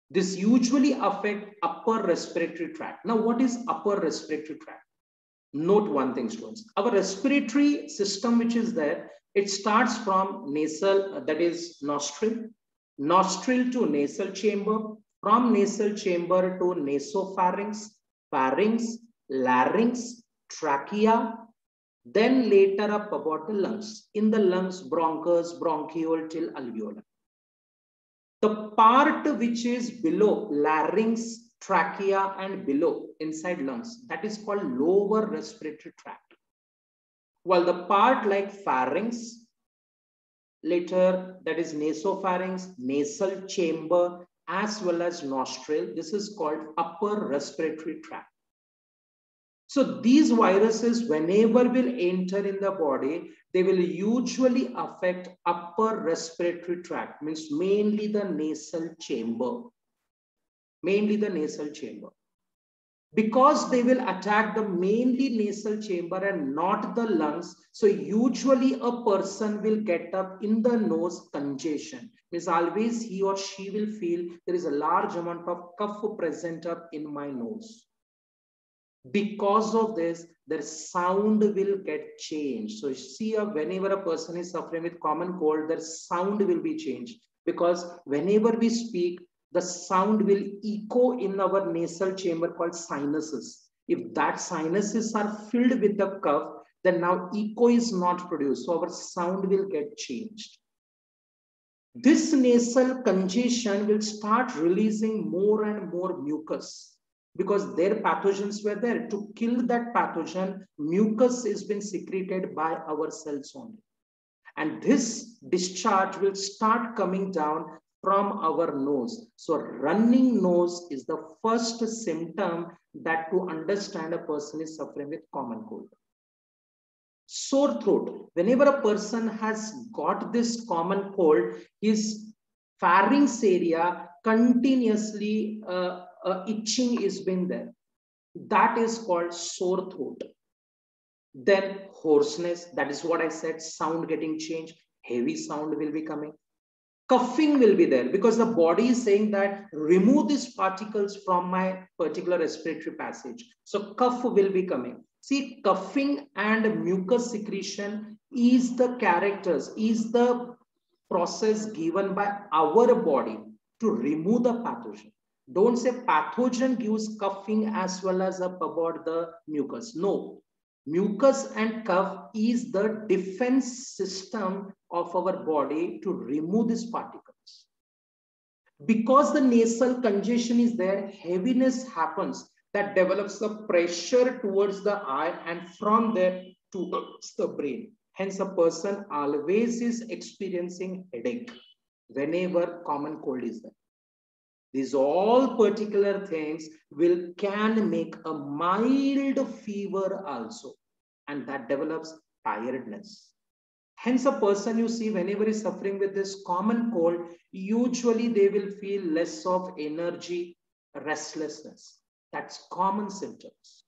This usually affects upper respiratory tract. Now, what is upper respiratory tract? Note one thing, students. Our respiratory system, which is there, it starts from nasal, that is nostril to nasal chamber, from nasal chamber to nasopharynx, pharynx, larynx, trachea, then later up about the lungs. In the lungs, bronchus, bronchiole till alveolar. The part which is below larynx, trachea and below inside lungs, that is called lower respiratory tract. While the part like pharynx, later that is nasopharynx, nasal chamber, as well as nostril, this is called upper respiratory tract. So these viruses, whenever will enter in the body, they will usually affect upper respiratory tract, means mainly the nasal chamber. Mainly the nasal chamber. Because they will attack the mainly nasal chamber and not the lungs, so usually a person will get up in the nose congestion. Means always he or she will feel there is a large amount of cough present up in my nose. Because of this, their sound will get changed. So see, whenever a person is suffering with common cold, their sound will be changed. Because whenever we speak, the sound will echo in our nasal chamber called sinuses. If that sinuses are filled with the cough, then now echo is not produced. So our sound will get changed. This nasal congestion will start releasing more and more mucus. Because their pathogens were there. To kill that pathogen, mucus is been secreted by our cells only. And this discharge will start coming down from our nose. So running nose is the first symptom that to understand a person is suffering with common cold. Sore throat. Whenever a person has got this common cold, his pharynx area continuously itching is been there. That is called sore throat. Then hoarseness, that is what I said, sound getting changed, heavy sound will be coming. Coughing will be there because the body is saying that remove these particles from my particular respiratory passage. So cough will be coming. See, coughing and mucus secretion is the characters, is the process given by our body to remove the pathogen. Don't say pathogen gives coughing as well as up about the mucus. No, mucus and cough is the defense system of our body to remove these particles. Because the nasal congestion is there, heaviness happens that develops the pressure towards the eye and from there towards the brain. Hence, a person always is experiencing headache whenever common cold is there. These all particular things can make a mild fever also, and that develops tiredness. Hence, a person you see whenever is suffering with this common cold, usually they will feel less of energy, restlessness. That's common symptoms.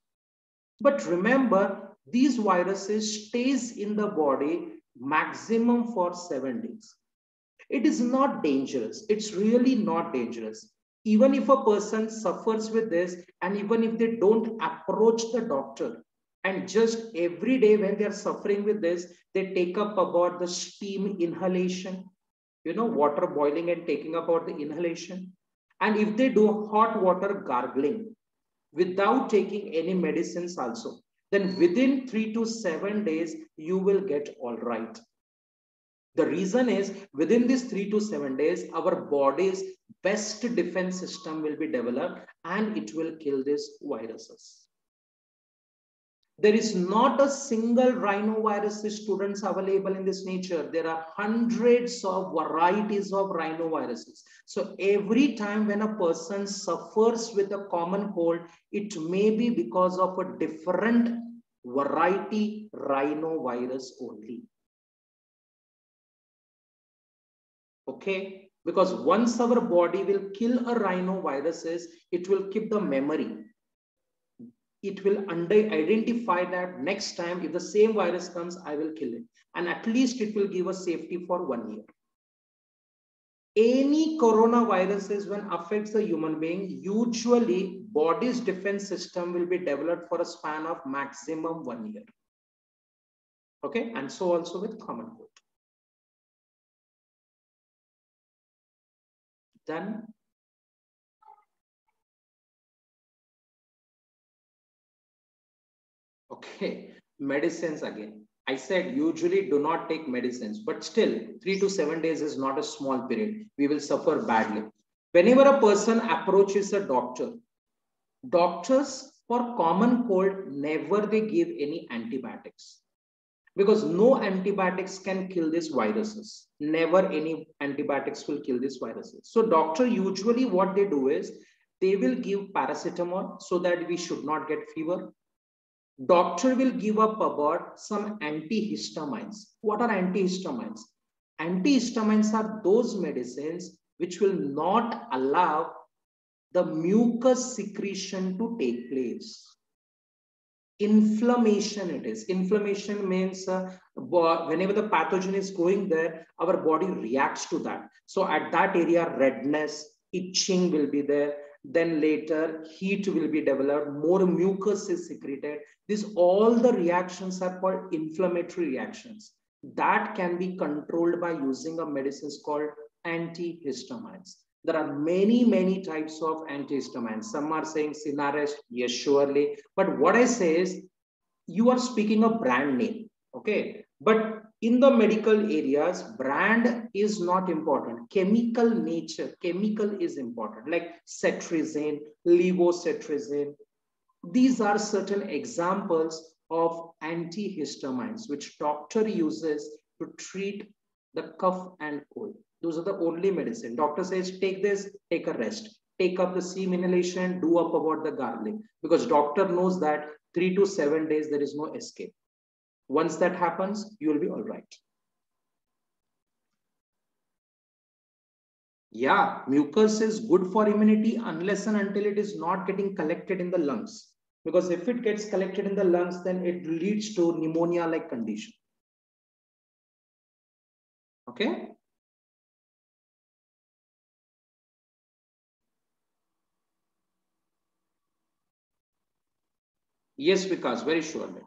But remember, these viruses stays in the body maximum for 7 days. It is not dangerous. It's really not dangerous. Even if a person suffers with this, and even if they don't approach the doctor, and just every day when they are suffering with this, they take up about the steam inhalation, water boiling and taking about the inhalation. And if they do hot water gargling without taking any medicines also, then within 3 to 7 days, you will get all right. The reason is within these 3 to 7 days, our body's best defense system will be developed and it will kill these viruses. There is not a single rhinovirus students available in this nature. There are hundreds of varieties of rhinoviruses. So every time when a person suffers with a common cold, it may be because of a different variety rhinovirus only. Okay, because once our body will kill a rhinoviruses, it will keep the memory. It will identify that next time if the same virus comes, I will kill it. And at least it will give us safety for 1 year. Any coronaviruses when affects the human being, usually body's defense system will be developed for a span of maximum 1 year. Okay, and so also with common cold. Then okay, medicines again. I said usually do not take medicines, but still 3 to 7 days is not a small period. We will suffer badly. Whenever a person approaches a doctor, doctors for common cold, never they give any antibiotics. Because no antibiotics can kill these viruses. Never any antibiotics will kill these viruses. So doctor usually what they do is they will give paracetamol so that we should not get fever. Doctor will give up about some antihistamines. What are antihistamines? Antihistamines are those medicines which will not allow the mucus secretion to take place. Inflammation it is. Inflammation means whenever the pathogen is going there, our body reacts to that. So at that area, redness, itching will be there. Then later, heat will be developed. More mucus is secreted. These all the reactions are called inflammatory reactions. That can be controlled by using a medicine called antihistamines. There are many types of antihistamines. Some are saying Sinarest, yes, surely. But what I say is, you are speaking a brand name, okay? But in the medical areas, brand is not important. Chemical nature, chemical is important, like cetirizine, levocetirizine. These are certain examples of antihistamines, which doctor uses to treat the cough and cold. Those are the only medicine. Doctor says, take this, take a rest. Take up the steam inhalation, do up about the gargling. Because doctor knows that 3 to 7 days, there is no escape. Once that happens, you will be all right. Yeah, mucus is good for immunity unless and until it is not getting collected in the lungs. Because if it gets collected in the lungs, then it leads to pneumonia-like condition. Okay? Yes, Vikas, very surely.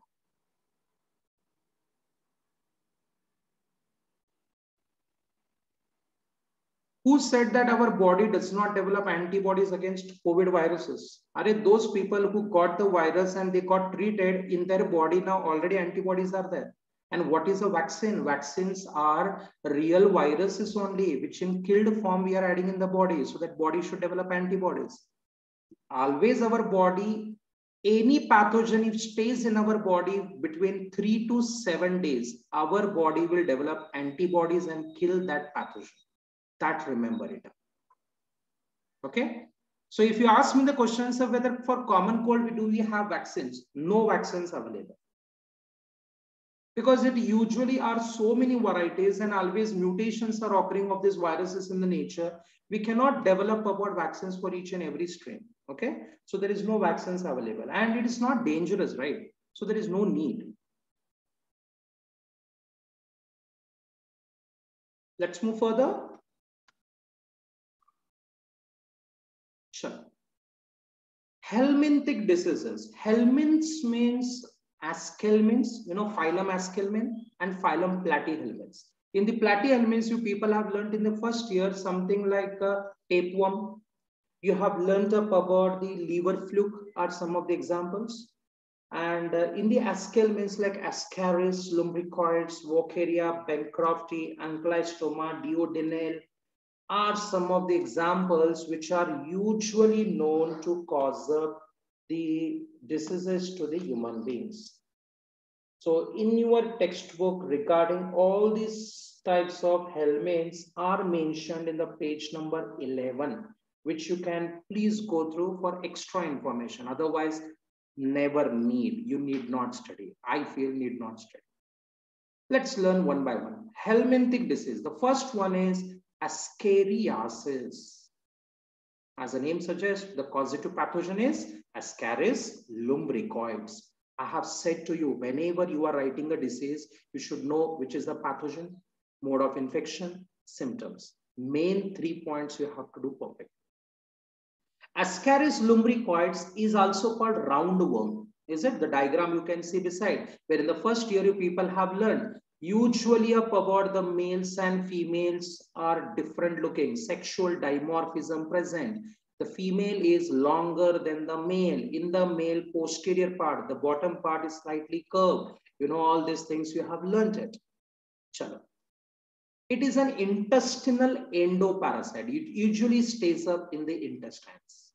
Who said that our body does not develop antibodies against COVID viruses? Are those people who got the virus and they got treated in their body now already antibodies are there? And what is a vaccine? Vaccines are real viruses only, which in killed form we are adding in the body, so that body should develop antibodies. Always our body, any pathogen if stays in our body between 3 to 7 days, our body will develop antibodies and kill that pathogen. That remember it. Okay. So if you ask me the questions of whether for common cold, do we have vaccines? No vaccines available. Because it usually are so many varieties and always mutations are occurring of these viruses in the nature. We cannot develop about vaccines for each and every strain. Okay. So there is no vaccines available and it is not dangerous, right? So there is no need. Let's move further. Sure. Helminthic diseases. Helminths means Askelmins, phylum Askelmin and phylum Platyhelminths. In the Platyhelminths, you people have learned in the first year something like tapeworm. You have learned up about the liver fluke are some of the examples. And in the Askelmins like Ascaris, lumbricoids, Vocaria, Bancrofti, Ankylostoma, Duodenale, are some of the examples which are usually known to cause the diseases to the human beings. So in your textbook regarding all these types of helminths are mentioned in the page number 11, which you can please go through for extra information. Otherwise, you need not study. I feel need not study. Let's learn one by one. Helminthic disease. The first one is Ascariasis. As the name suggests, the causative pathogen is Ascaris lumbricoides. I have said to you, whenever you are writing a disease, you should know which is the pathogen, mode of infection, symptoms. Main 3 points you have to do perfect. Ascaris lumbricoides is also called roundworm. Is it? The diagram you can see beside, where in the first year you people have learned usually up about the males and females are different looking, sexual dimorphism present. The female is longer than the male. In the male posterior part, the bottom part is slightly curved. All these things you have learned it. Chalo. It is an intestinal endoparasite. It usually stays up in the intestines.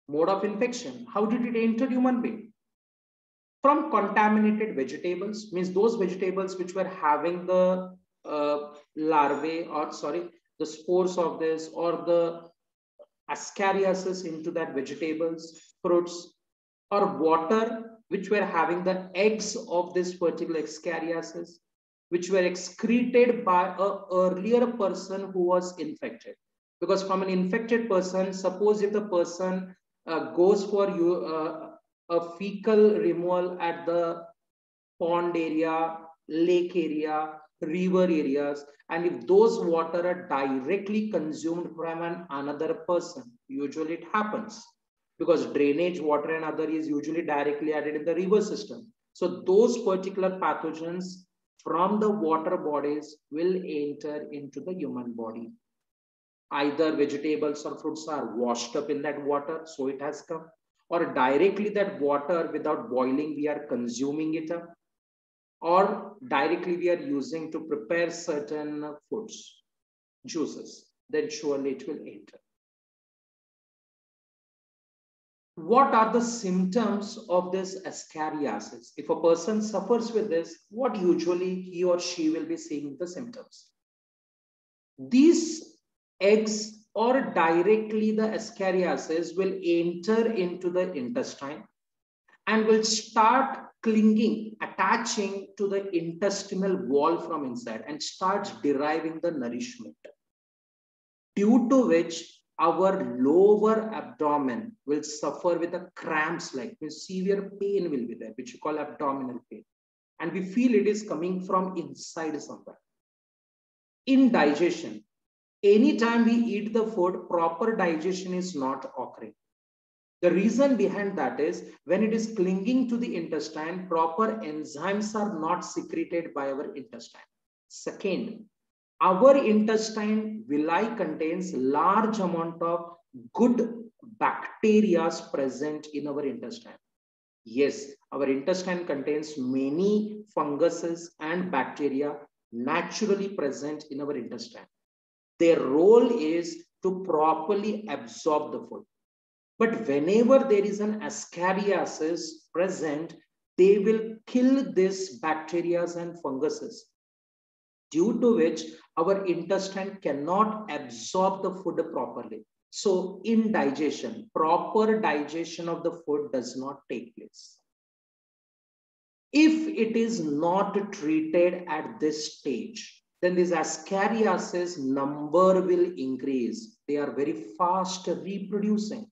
Mode of infection. How did it enter human being? From contaminated vegetables, means those vegetables which were having the larvae the spores of this or the ascariasis into that vegetables, fruits, or water which were having the eggs of this particular ascariasis, which were excreted by an earlier person who was infected. Because from an infected person, suppose if the person goes for a fecal removal at the pond area, lake area, river areas, and if those water are directly consumed from another person, usually it happens because drainage water and other is usually directly added in the river system. So those particular pathogens from the water bodies will enter into the human body. Either vegetables or fruits are washed up in that water, so it has come, or directly that water without boiling, we are consuming it up, or directly we are using to prepare certain foods, juices, then surely it will enter. What are the symptoms of this ascariasis? If a person suffers with this, what usually he or she will be seeing the symptoms? These eggs or directly the ascariasis will enter into the intestine and will start clinging, attaching to the intestinal wall from inside and starts deriving the nourishment. Due to which our lower abdomen will suffer with the cramps, like severe pain will be there, which you call abdominal pain. And we feel it is coming from inside somewhere. Indigestion. Anytime we eat the food, proper digestion is not occurring. The reason behind that is when it is clinging to the intestine, proper enzymes are not secreted by our intestine. Second, our intestine villi contains large amount of good bacteria present in our intestine. Yes, our intestine contains many funguses and bacteria naturally present in our intestine. Their role is to properly absorb the food. But whenever there is an ascariasis present, they will kill these bacteria and funguses, due to which our intestine cannot absorb the food properly. So indigestion, proper digestion of the food does not take place. If it is not treated at this stage, then this Ascariasis number will increase. They are very fast reproducing.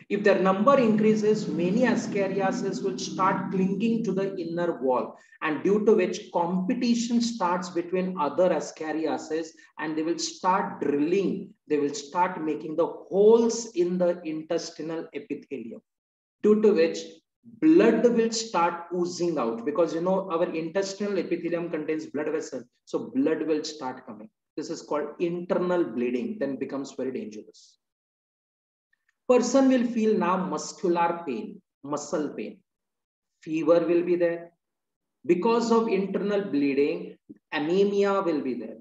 If their number increases, many Ascariasis will start clinging to the inner wall, and due to which competition starts between other Ascariasis, and they will start drilling. They will start making the holes in the intestinal epithelium, due to which blood will start oozing out, because you know our intestinal epithelium contains blood vessels, so blood will start coming. This is called internal bleeding, then becomes very dangerous. Person will feel now muscular pain, muscle pain, fever will be there. Because of internal bleeding, anemia will be there,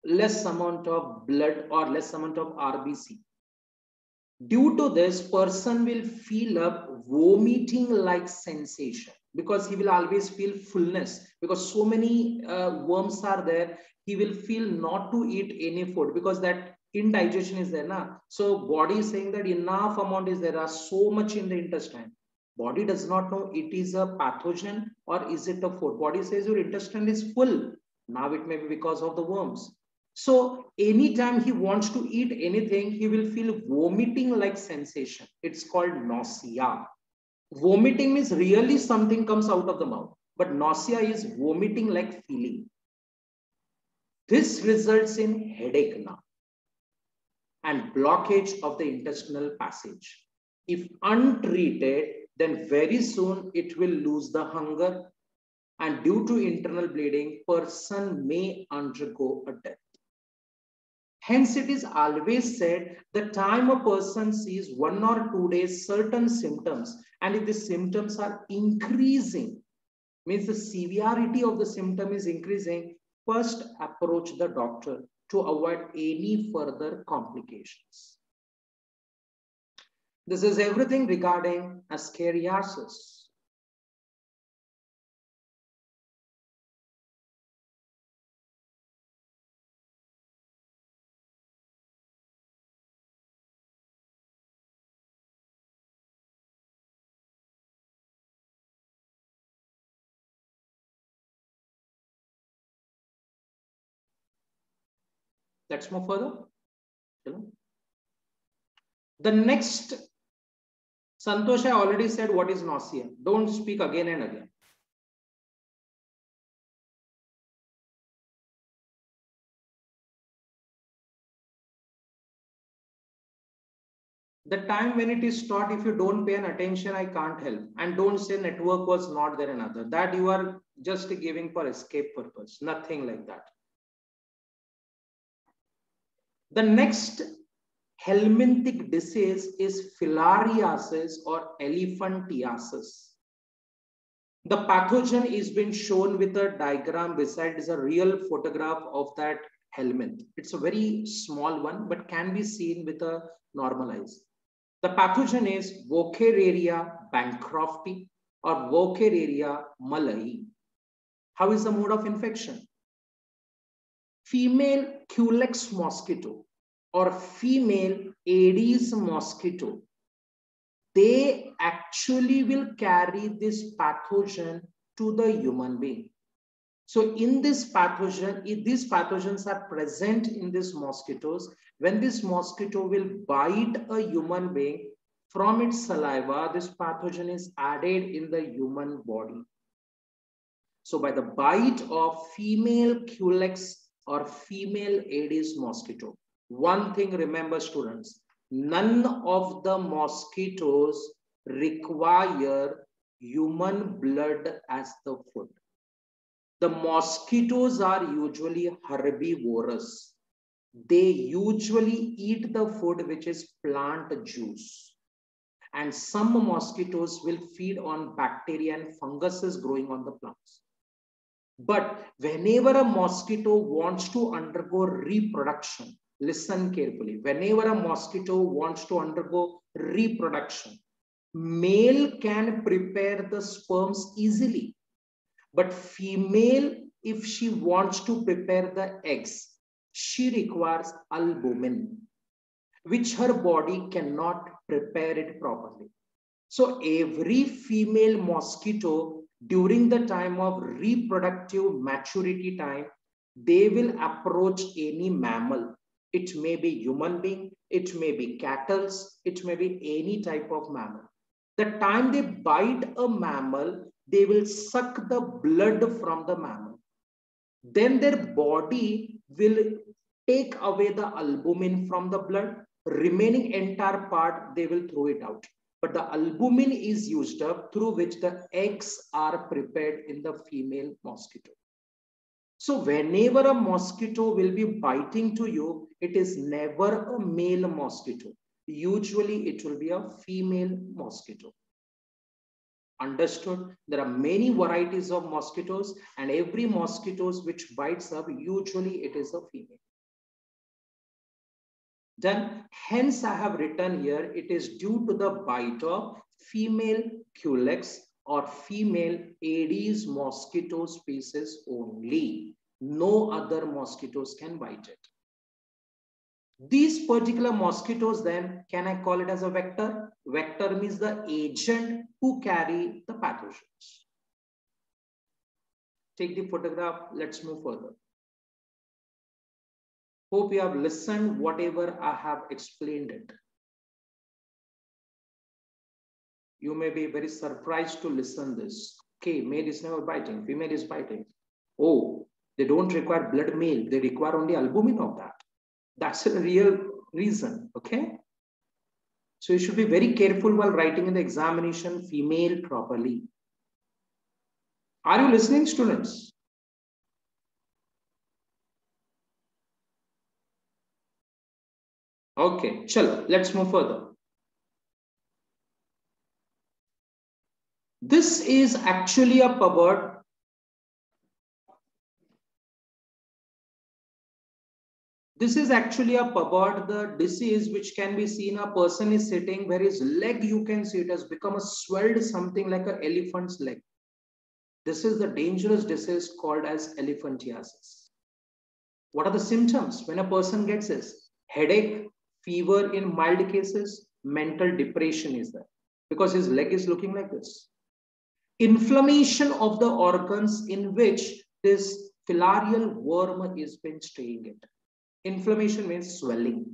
less amount of blood or less amount of RBC. Due to this, person will feel a vomiting like sensation, because he will always feel fullness, because so many worms are there. He will feel not to eat any food because that indigestion is there now. So body is saying that enough amount is there, are so much in the intestine. Body does not know it is a pathogen or is it a food. Body says your intestine is full. Now it may be because of the worms. So anytime he wants to eat anything, he will feel vomiting like sensation. It's called nausea. Vomiting means really something comes out of the mouth, but nausea is vomiting like feeling. This results in headache now and blockage of the intestinal passage. If untreated, then very soon it will lose the hunger, and due to internal bleeding, person may undergo a death. Hence, it is always said the time a person sees 1 or 2 days certain symptoms, and if the symptoms are increasing, means the severity of the symptom is increasing, first approach the doctor to avoid any further complications. This is everything regarding Ascariasis. Let's move further. The next, Santosh, I already said what is nausea. Don't speak again and again. The time when it is taught, if you don't pay an attention, I can't help. And don't say network was not there another. That you are just giving for escape purpose. Nothing like that. The next helminthic disease is filariasis or elephantiasis. The pathogen is being shown with a diagram beside is a real photograph of that helminth. It's a very small one, but can be seen with a normal eyes. The pathogen is Voceraria bancrofti or Voceraria malayi. How is the mode of infection? Female Culex mosquito or female Aedes mosquito, they actually will carry this pathogen to the human being. So in this pathogen, if these pathogens are present in these mosquitoes, when this mosquito will bite a human being, from its saliva, this pathogen is added in the human body. So by the bite of female Culex or female Aedes mosquito, one thing remember students, none of the mosquitoes require human blood as the food. The mosquitoes are usually herbivorous. They usually eat the food which is plant juice. And some mosquitoes will feed on bacteria and funguses growing on the plants. But whenever a mosquito wants to undergo reproduction, listen carefully. Whenever a mosquito wants to undergo reproduction, male can prepare the sperms easily. But female, if she wants to prepare the eggs, she requires albumin. which her body cannot prepare it properly. So every female mosquito during the time of reproductive maturity time, they will approach any mammal. It may be human being, it may be cattle, it may be any type of mammal. The time they bite a mammal, they will suck the blood from the mammal. Then their body will take away the albumin from the blood. Remaining entire part, they will throw it out. But the albumin is used up through which the eggs are prepared in the female mosquito. So whenever a mosquito will be biting to you, it is never a male mosquito. Usually it will be a female mosquito. Understood? There are many varieties of mosquitoes, and every mosquitoes which bites up, usually it is a female. Then, hence I have written here, it is due to the bite of female Culex or female Aedes mosquito species only. No other mosquitoes can bite it. These particular mosquitoes then, can I call it as a vector? Vector means the agent who carry the pathogens. Take the photograph, let's move further. Hope you have listened whatever I have explained it. You may be very surprised to listen this. Okay, male is never biting, female is biting. Oh, they don't require blood male, they require only albumin of that. That's a real reason, okay? So you should be very careful while writing in the examination female properly. Are you listening, students? Okay, chalo, let's move further. This is actually a pabord. This is actually a pabord, the disease which can be seen. A person is sitting where his leg, you can see it has become a swelled something like an elephant's leg. This is the dangerous disease called as elephantiasis. What are the symptoms when a person gets this? Headache, fever in mild cases, mental depression is there because his leg is looking like this. Inflammation of the organs in which this filarial worm is been staying it. Inflammation means swelling.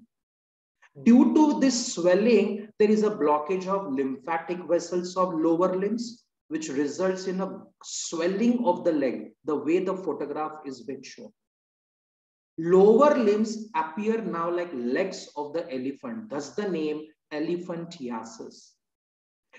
Due to this swelling, there is a blockage of lymphatic vessels of lower limbs, which results in a swelling of the leg, the way the photograph is being shown. Lower limbs appear now like legs of the elephant, thus the name elephantiasis.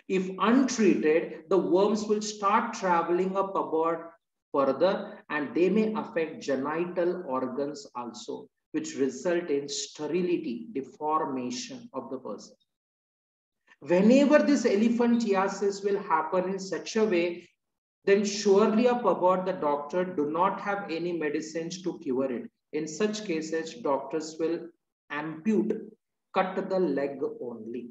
If untreated, the worms will start traveling up upward further and they may affect genital organs also, which result in sterility, deformation of the person. Whenever this elephantiasis will happen in such a way, then surely up about the doctor do not have any medicines to cure it. In such cases, doctors will amputate, cut the leg only.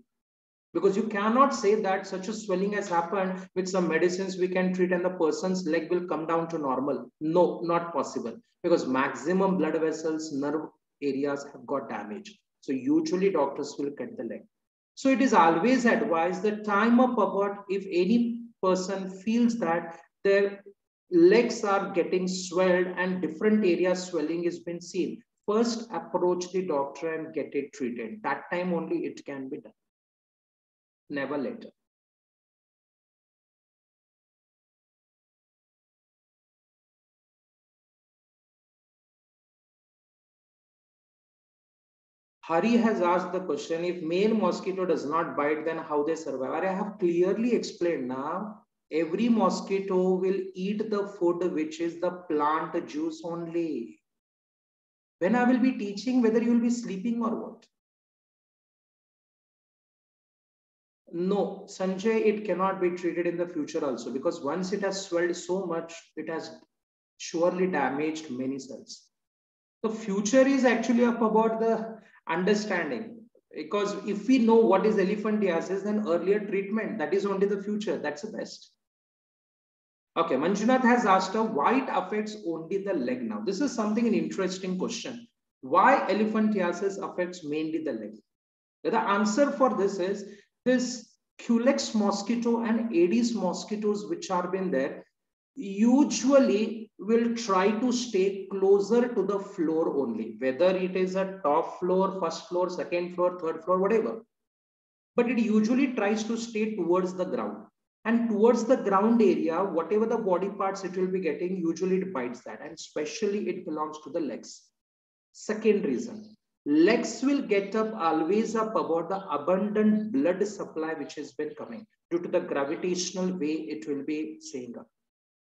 Because you cannot say that such a swelling has happened with some medicines we can treat and the person's leg will come down to normal. No, not possible. Because maximum blood vessels, nerve areas have got damaged. So usually doctors will cut the leg. So it is always advised that time up about if any person feels that their legs are getting swelled and different areas swelling is been seen, first approach the doctor and get it treated. That time only it can be done. Never later. Hari has asked the question, if male mosquito does not bite, then how they survive? I have clearly explained now. Every mosquito will eat the food which is the plant juice only. When I will be teaching, whether you will be sleeping or what? No, Sanjay, it cannot be treated in the future also because once it has swelled so much, it has surely damaged many cells. The future is actually up about the understanding, because if we know what is elephantiasis, then earlier treatment, that is only the future. That's the best. Okay, Manjunath has asked her why it affects only the leg now. This is something an interesting question. Why elephantiasis affects mainly the leg? The answer for this is this Culex mosquito and Aedes mosquitoes which are been there usually will try to stay closer to the floor only, whether it is a top floor, first floor, second floor, third floor, whatever. But it usually tries to stay towards the ground. And towards the ground area, whatever the body parts it will be getting, usually it bites that. And especially it belongs to the legs. Second reason, legs will get up always up about the abundant blood supply which has been coming due to the gravitational way it will be saying up.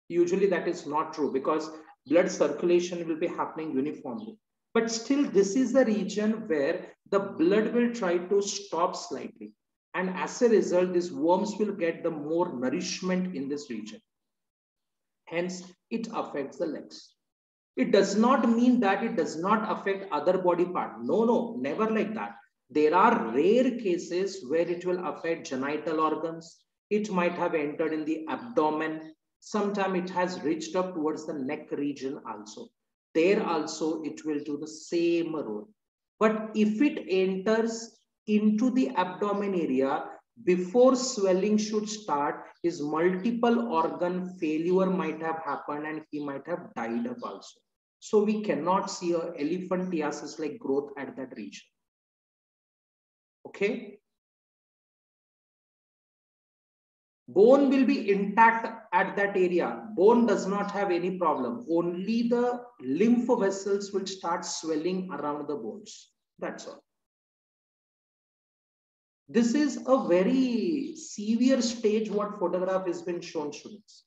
Usually that is not true because blood circulation will be happening uniformly. But still, this is the region where the blood will try to stop slightly. And as a result, these worms will get the more nourishment in this region. Hence, it affects the legs. It does not mean that it does not affect other body part. No, no, never like that. There are rare cases where it will affect genital organs. It might have entered in the abdomen. Sometimes it has reached up towards the neck region also. There also it will do the same role. But if it enters into the abdomen area, before swelling should start, his multiple organ failure might have happened and he might have died up also. So we cannot see a elephantiasis like growth at that region. Okay. Bone will be intact at that area. Bone does not have any problem. Only the lymph vessels will start swelling around the bones. That's all. This is a very severe stage what photograph has been shown students.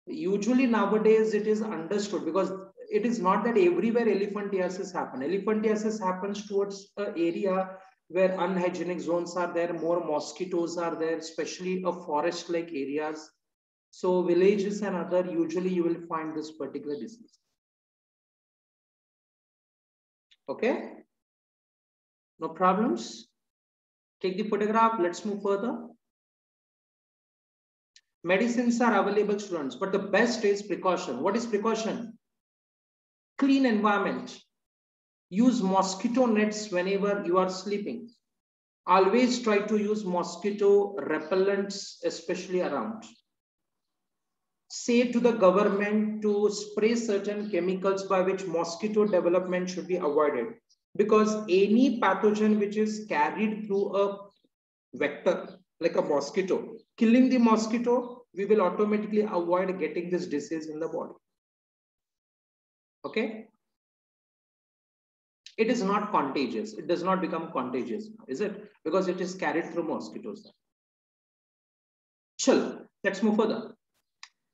Usually nowadays it is understood because it is not that everywhere elephantiasis happen. Elephantiasis happens towards an area where unhygienic zones are there, more mosquitoes are there, especially a forest-like areas. So villages and other, usually you will find this particular disease. Okay? No problems? Take the photograph, let's move further. Medicines are available, students, but the best is precaution. What is precaution? Clean environment. Use mosquito nets whenever you are sleeping. Always try to use mosquito repellents, especially around. Say to the government to spray certain chemicals by which mosquito development should be avoided. Because any pathogen which is carried through a vector, like a mosquito, killing the mosquito, we will automatically avoid getting this disease in the body. Okay? It is not contagious. It does not become contagious, is it? Because it is carried through mosquitoes. Chalo, let's move further.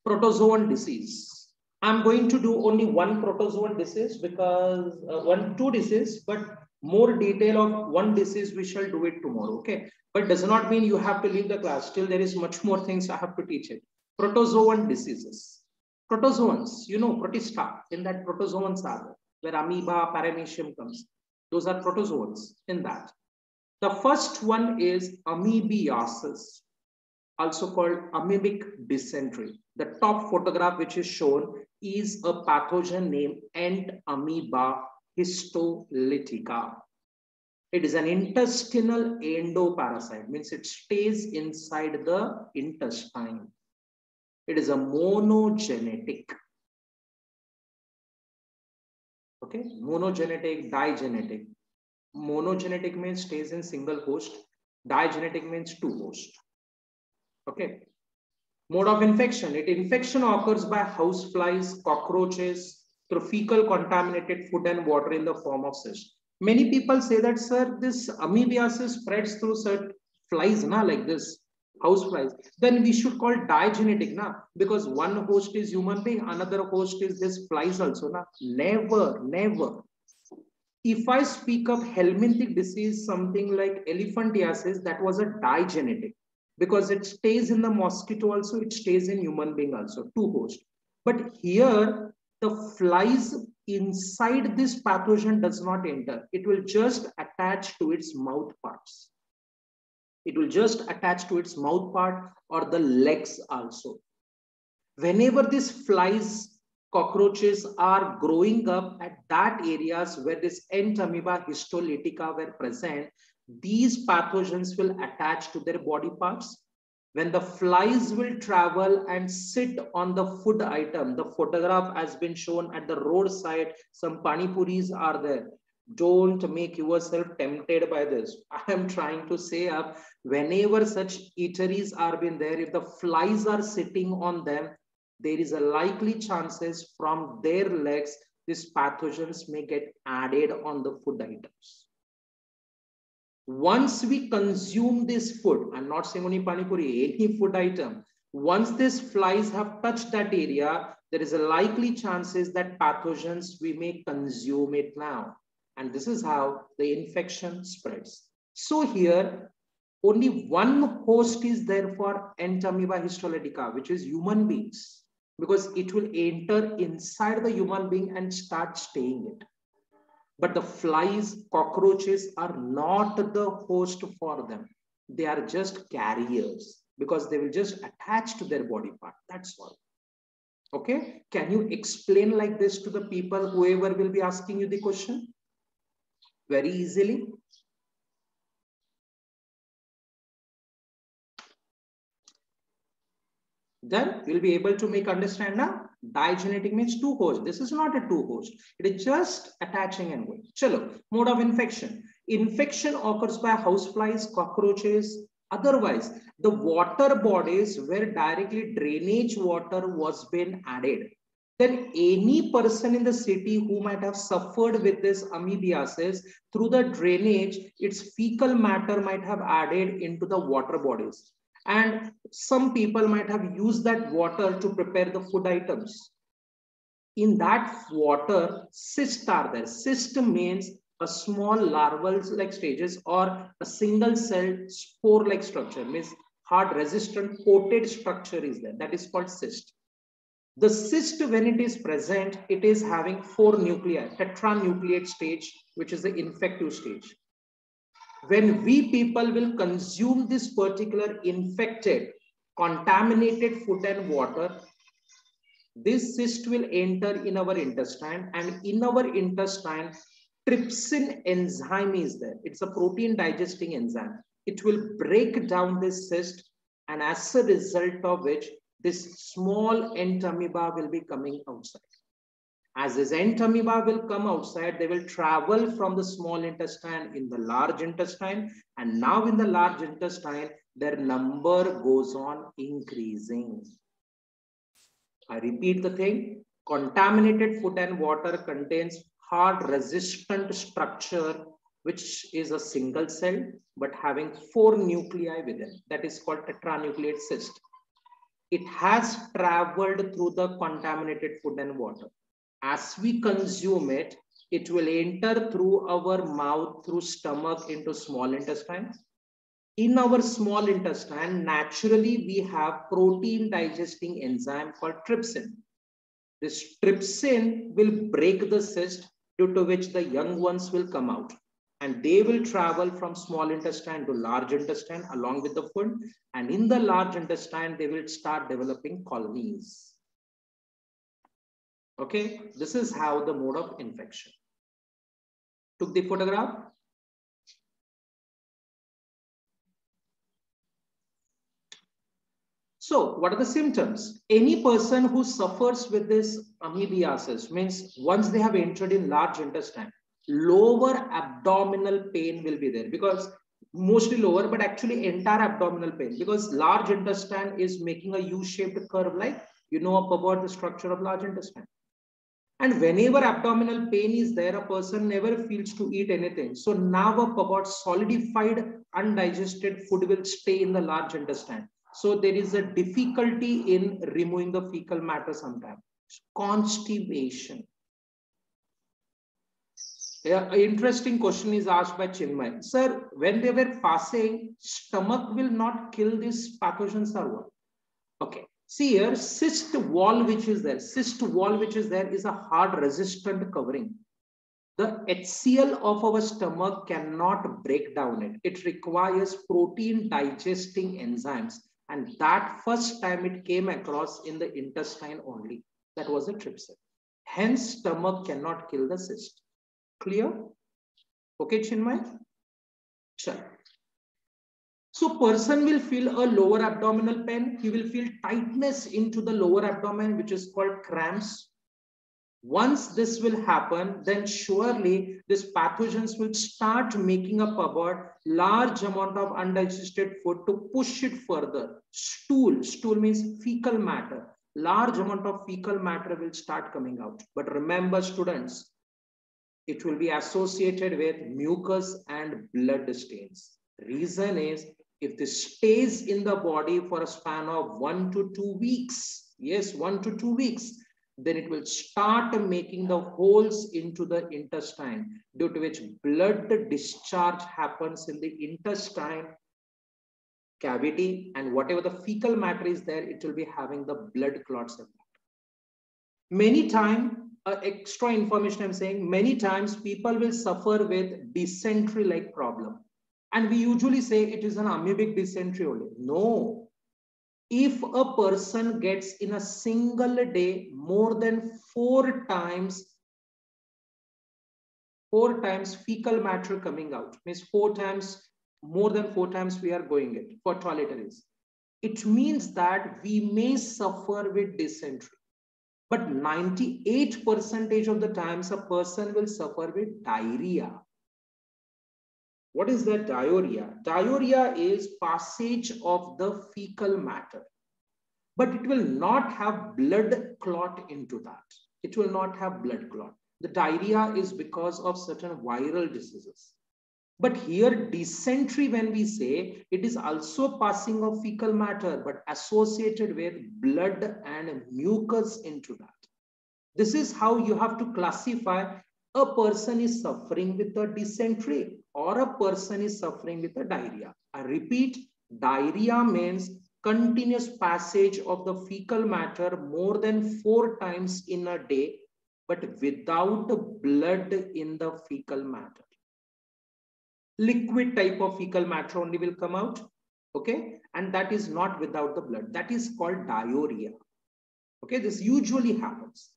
Protozoan disease. I'm going to do only one protozoan disease because two disease, but more detail of one disease we shall do it tomorrow. Okay, but does not mean you have to leave the class. Still, there is much more things I have to teach it. Protozoan diseases. Protozoans, you know, protista. In that, protozoans are where amoeba, paramecium comes. Those are protozoans in that. The first one is amoebiasis, also called amoebic dysentery. The top photograph which is shown is a pathogen named Entamoeba histolytica. It is an intestinal endoparasite, means it stays inside the intestine. It is a monogenetic. Okay, monogenetic, digenetic. Monogenetic means stays in single host. Digenetic means two hosts. Okay. Mode of infection. Infection occurs by house flies, cockroaches, through fecal contaminated food and water in the form of cyst. Many people say that, sir, this amoebiasis spreads through certain flies, na, like this, house flies. Then we should call digenetic, na, because one host is human being, another host is this flies also, na. Never, never. If I speak of helminthic disease, something like elephantiasis, that was a digenetic. Because it stays in the mosquito also, it stays in human being also, two hosts. But here, the flies inside this pathogen does not enter. It will just attach to its mouth parts. It will just attach to its mouth part or the legs also. Whenever these flies, cockroaches are growing up at that areas where this Entamoeba histolytica were present, these pathogens will attach to their body parts. When the flies will travel and sit on the food item, the photograph has been shown at the roadside, some pani puris are there. Don't make yourself tempted by this. I am trying to say up, whenever such eateries are been there, if the flies are sitting on them, there is a likely chances from their legs, these pathogens may get added on the food items. Once we consume this food, I'm not saying only pani puri, any food item, once these flies have touched that area, there is a likely chances that pathogens we may consume it now. And this is how the infection spreads. So here, only one host is there for Entamoeba histolytica, which is human beings, because it will enter inside the human being and start staying it. But the flies, cockroaches are not the host for them. They are just carriers because they will just attach to their body part. That's all. Okay. Can you explain like this to the people, whoever will be asking you the question? Very easily. Then you'll be able to make understand now. Digenetic means two hosts. This is not a two host. It is just attaching and going. Chalo, mode of infection. Infection occurs by houseflies, cockroaches. Otherwise, the water bodies where directly drainage water was been added. Then any person in the city who might have suffered with this amoebiasis, through the drainage, its fecal matter might have added into the water bodies. And some people might have used that water to prepare the food items. In that water, cysts are there. Cyst means a small larval like stages or a single cell spore like structure, means hard resistant coated structure is there. That is called cyst. The cyst, when it is present, it is having 4 nuclei, tetranucleate stage, which is the infective stage. When we people will consume this particular infected, contaminated food and water, this cyst will enter in our intestine, and in our intestine, trypsin enzyme is there. It's a protein digesting enzyme. It will break down this cyst, and as a result of which, this small entamoeba will be coming outside. As this entamoeba will come outside, they will travel from the small intestine in the large intestine. And now in the large intestine, their number goes on increasing. I repeat the thing. Contaminated food and water contains hard resistant structure, which is a single cell, but having 4 nuclei within. That is called tetranucleate cyst. It has traveled through the contaminated food and water. As we consume it, it will enter through our mouth, through stomach into small intestine. In our small intestine, naturally, we have protein digesting enzyme called trypsin. This trypsin will break the cyst, due to which the young ones will come out. And they will travel from small intestine to large intestine along with the food. And in the large intestine, they will start developing colonies. Okay, this is how the mode of infection. Took the photograph. So what are the symptoms? Any person who suffers with this amoebiasis, means once they have entered in large intestine, lower abdominal pain will be there, because mostly lower, but actually entire abdominal pain, because large intestine is making a U-shaped curve, like you know about the structure of large intestine. And whenever abdominal pain is there, a person never feels to eat anything. So now about solidified, undigested food will stay in the large intestine. So there is a difficulty in removing the fecal matter sometimes. Constipation. Yeah, an interesting question is asked by Chinmay. Sir, when they were fasting, stomach will not kill these pathogens or what? Okay. See here, cyst wall which is there is a hard resistant covering. The HCl of our stomach cannot break down it. It requires protein digesting enzymes. And that first time it came across in the intestine only. That was a trypsin. Hence, stomach cannot kill the cyst. Clear? Okay, Chinmay? Chalo. So person will feel a lower abdominal pain. He will feel tightness into the lower abdomen, which is called cramps. Once this will happen, then surely these pathogens will start making up about large amount of undigested food to push it further. Stool means fecal matter. Large amount of fecal matter will start coming out. But remember, students, it will be associated with mucus and blood stains. Reason is, if this stays in the body for a span of 1 to 2 weeks, yes, 1 to 2 weeks, then it will start making the holes into the intestine, due to which blood discharge happens in the intestine cavity, and whatever the fecal matter is there, it will be having the blood clots in that. Many times, extra information I'm saying, many times people will suffer with dysentery-like problem. And we usually say it is an amoebic dysentery only. No. If a person gets in a single day more than 4 times fecal matter coming out, means 4 times, more than 4 times we are going it for toiletries, it means that we may suffer with dysentery. But 98% of the times a person will suffer with diarrhea. What is that diarrhea? Diarrhea is passage of the fecal matter, but it will not have blood clot into that. It will not have blood clot. The diarrhea is because of certain viral diseases. But here dysentery, when we say, it is also passing of fecal matter, but associated with blood and mucus into that. This is how you have to classify a person is suffering with a dysentery or a person is suffering with a diarrhea. I repeat, diarrhea means continuous passage of the fecal matter more than 4 times in a day, but without blood in the fecal matter. Liquid type of fecal matter only will come out, okay? And that is not without the blood. That is called diarrhea. Okay, this usually happens.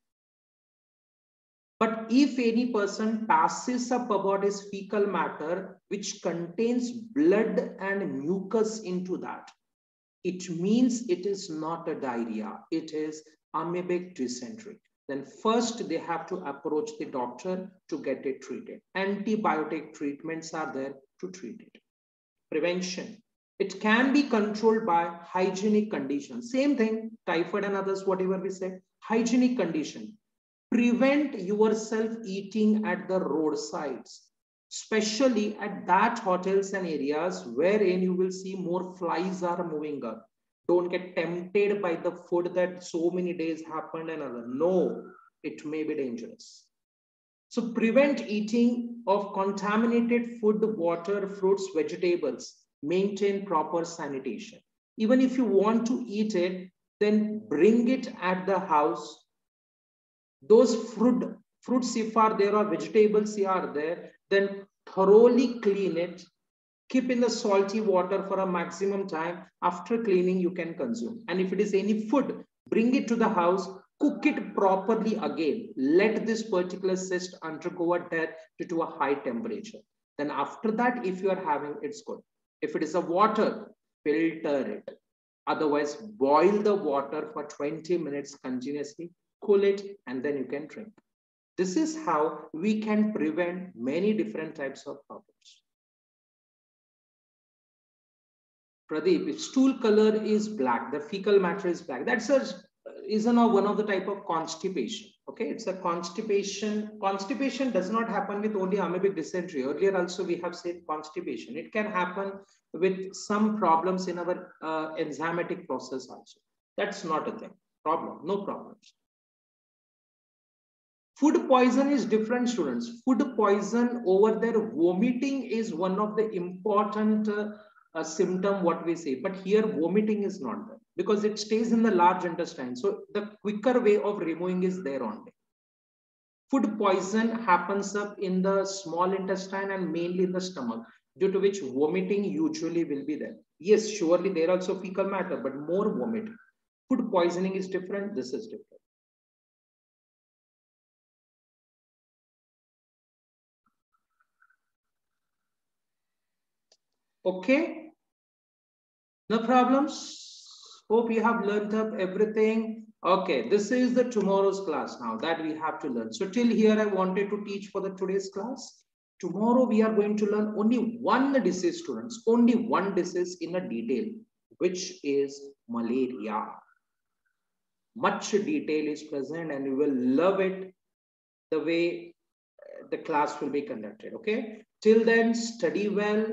But if any person passes up about his fecal matter, which contains blood and mucus into that, it means it is not a diarrhea. It is amoebic dysentery. Then first they have to approach the doctor to get it treated. Antibiotic treatments are there to treat it. Prevention. It can be controlled by hygienic conditions. Same thing, typhoid and others, whatever we say, hygienic condition. Prevent yourself eating at the roadsides, especially at that hotels and areas wherein you will see more flies are moving up. Don't get tempted by the food that so many days happened and other. No, it may be dangerous. So prevent eating of contaminated food, water, fruits, vegetables. Maintain proper sanitation. Even if you want to eat it, then bring it at the house. Those fruits if are there or vegetables are there, then thoroughly clean it, keep in the salty water for a maximum time. After cleaning, you can consume. And if it is any food, bring it to the house, cook it properly again. Let this particular cyst undergo a death due to a high temperature. Then after that, if you are having, it's good. If it is a water, filter it. Otherwise, boil the water for 20 minutes continuously, cool it, and then you can drink. This is how we can prevent many different types of problems. Pradeep, if stool color is black, the fecal matter is black, that's one of the type of constipation. Okay, it's a constipation. Constipation does not happen with only amoebic dysentery. Earlier also we have said constipation. It can happen with some problems in our enzymatic process also. That's not a thing. Problem, no problems. Food poison is different, students. Food poison over there, vomiting is one of the important symptom what we say. But here vomiting is not there because it stays in the large intestine. So the quicker way of removing is there only. Food poison happens up in the small intestine and mainly in the stomach, due to which vomiting usually will be there. Yes, surely there also fecal matter, but more vomiting. Food poisoning is different. This is different. Okay, no problems. Hope you have learned up everything. Okay, this is the tomorrow's class now that we have to learn. So till here I wanted to teach for the today's class. Tomorrow we are going to learn only one disease, students, only one disease in a detail, which is malaria. Much detail is present and you will love it the way the class will be conducted. Okay, till then study well,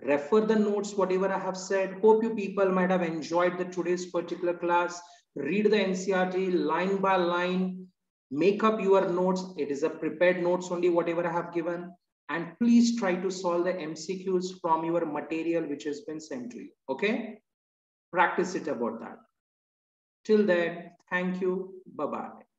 refer the notes whatever I have said. Hope you people might have enjoyed the today's particular class. Read the NCERT line by line, make up your notes. It is a prepared notes only whatever I have given, and please try to solve the MCQs from your material which has been sent to you. Okay, practice it about that. Till then, thank you. Bye bye.